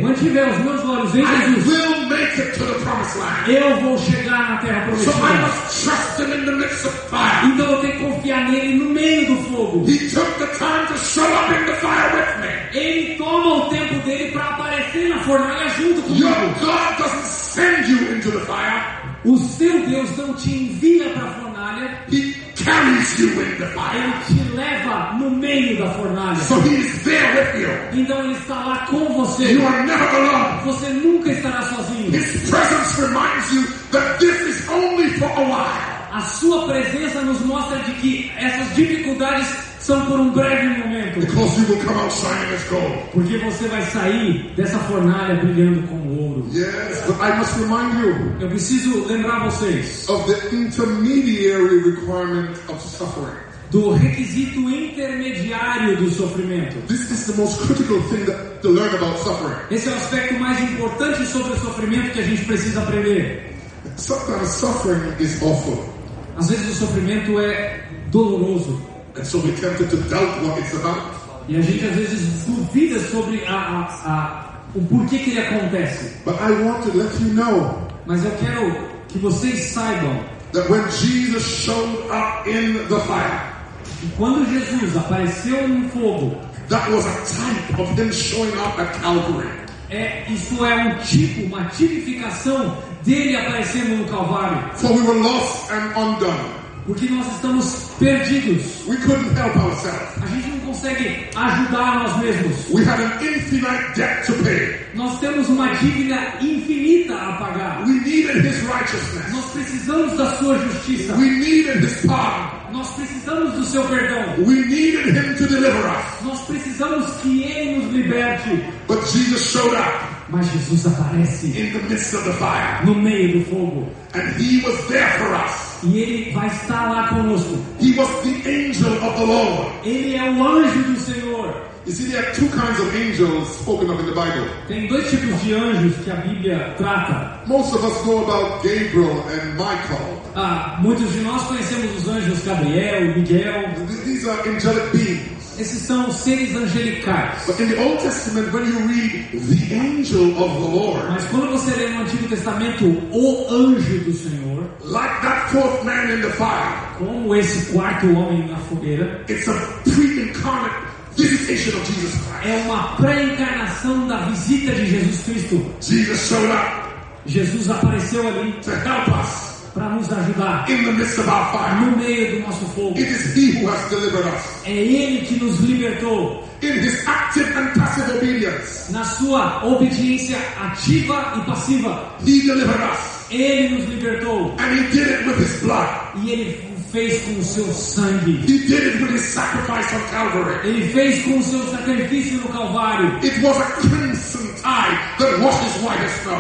mantiver os meus olhos em I Jesus, will make it to the promised land. eu vou chegar na terra So I prometida. must trust Him in the midst of fire. Então eu tenho que confiar nele no meio do fogo. He took the time to show up in the fire with me. Ele toma o tempo dele para aparecer na fornalha junto Your comigo. God doesn't send you into the fire. O seu Deus não te envia para a fornalha, He carries you in the fire. ele te leva no meio da fornalha. So He is there with you. Então ele está lá com você. You are never alone. Você nunca estará sozinho. His presence reminds you that this is only for a while. A sua presença nos mostra de que essas dificuldades são por um breve momento. Because you will come out shining as gold. Porque você vai sair dessa fornalha brilhando como ouro. Yes, but I must remind you Eu preciso lembrar vocês of the intermediary requirement of suffering. do requisito intermediário do sofrimento. This is the most critical thing to learn about suffering. Esse é o aspecto mais importante sobre o sofrimento que a gente precisa aprender. Sometimes suffering is awful. Às vezes o sofrimento é doloroso. And so we're tempted to doubt what it's about. E a gente às vezes duvida sobre o porquê que ele acontece. But I want to let you know Mas eu quero que vocês saibam that when Jesus showed up in the fire, que quando Jesus apareceu no fogo, that was a type of him showing up at Calvary. Isso é um tipo, uma tipificação dele aparecendo no Calvário. For we were lost and undone. Porque nós estamos perdidos. We couldn't help ourselves. A gente não consegue ajudar nós mesmos. We had an infinite debt to pay. Nós temos uma dívida infinita a pagar. We needed his righteousness. Nós precisamos da sua justiça. We needed his pardon. Nós precisamos do seu perdão. We needed him to deliver us. Nós precisamos que ele nos liberte. But Jesus showed up Mas Jesus aparece in the midst of the fire. no meio do fogo. And he was there for us. E ele vai estar lá conosco. He was the angel of the Lord. Ele é o anjo do Senhor. You see, there are two kinds of angels spoken of in the Bible. Tem dois tipos de anjos que a Bíblia trata. Most of us know about Gabriel and Michael. Muitos de nós conhecemos os anjos Gabriel e Miguel. These are angelic beings. Esses são seres angelicais. But in the Old Testament, when you read the angel of the Lord, Mas quando você lê no Antigo Testamento o anjo do Senhor, like that fourth man in the fire, como esse quarto homem na fogueira, it's a pre-incarnate visitation of Jesus Christ. é uma pré-encarnação da visita de Jesus Cristo. Jesus showed up Jesus apareceu ali to help us para nos ajudar in the midst of our fire. no meio do nosso fogo. It is he who has delivered us. É Ele que nos libertou In his active and passive obedience, na sua obediência ativa e passiva. he delivered us. Ele nos libertou And he did it with his blood. e Ele fez com o seu sangue. He did it with his sacrifice on Calvary. Ele fez com o seu sacrifício no Calvário. It was a crimson tide that washes white as snow.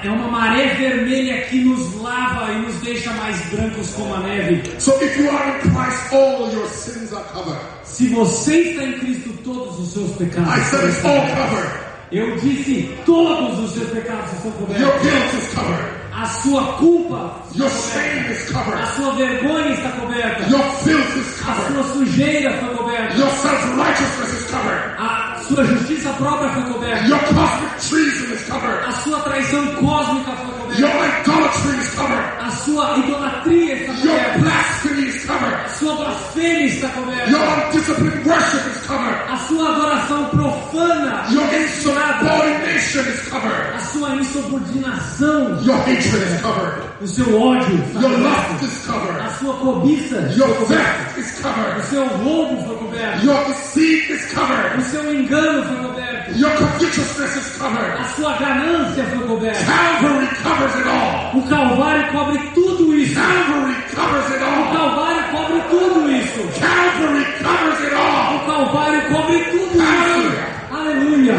É uma maré vermelha que nos lava e nos deixa mais brancos como a neve. So if you are in Christ, all your sins are covered. Se você está em Cristo, todos os seus pecados I said it's all covered. Eu disse, todos os seus pecados estão Your cobertos. guilt is covered. A sua culpa está Your coberta. shame is covered. A sua vergonha está coberta. Your filth is A covered. sua sujeira foi coberta. Your self-righteousness is covered. A sua justiça própria foi coberta. Your cosmic treason is covered. A sua traição cósmica foi Your coberta. idolatry is covered. A sua idolatria está Your coberta. blasphemy is covered. A sua blasfêmia está coberta. Your undisciplined worship is covered. A sua adoração profana Your é censurada. insubordination is covered. A sua insubordinação, Your hatred is covered. o seu ódio está Your coberto. lust is covered. A sua cobiça Your foi coberta. theft is O covered. seu roubo foi coberto. Your deceit is O covered. seu engano foi coberto. Your covetousness is covered. A sua ganância foi coberta. Calvary covers it all. O Calvário cobre tudo isso. Calvary covers it O all. Calvário cobre tudo isso. Calvary covers it all. O Calvário cobre tudo isso. Aleluia. Hallelujah.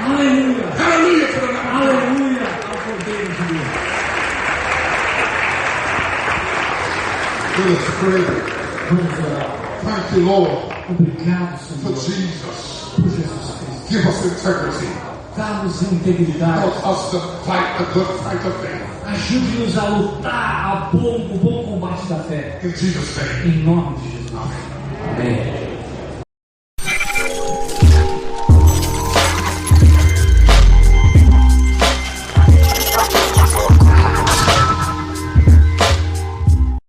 Aleluia. Hallelujah to the Lamb of God. Aleluia ao Cordeiro de Deus. Let us pray. Vamos orar. Thank you, Lord, Obrigado, for Senhor, Jesus. por Jesus Cristo. Give us integrity. Dá-nos integridade. Help us to fight the good fight of faith. Ajude-nos a lutar o bom combate da fé. In Jesus' name. Em nome de Jesus. Amém.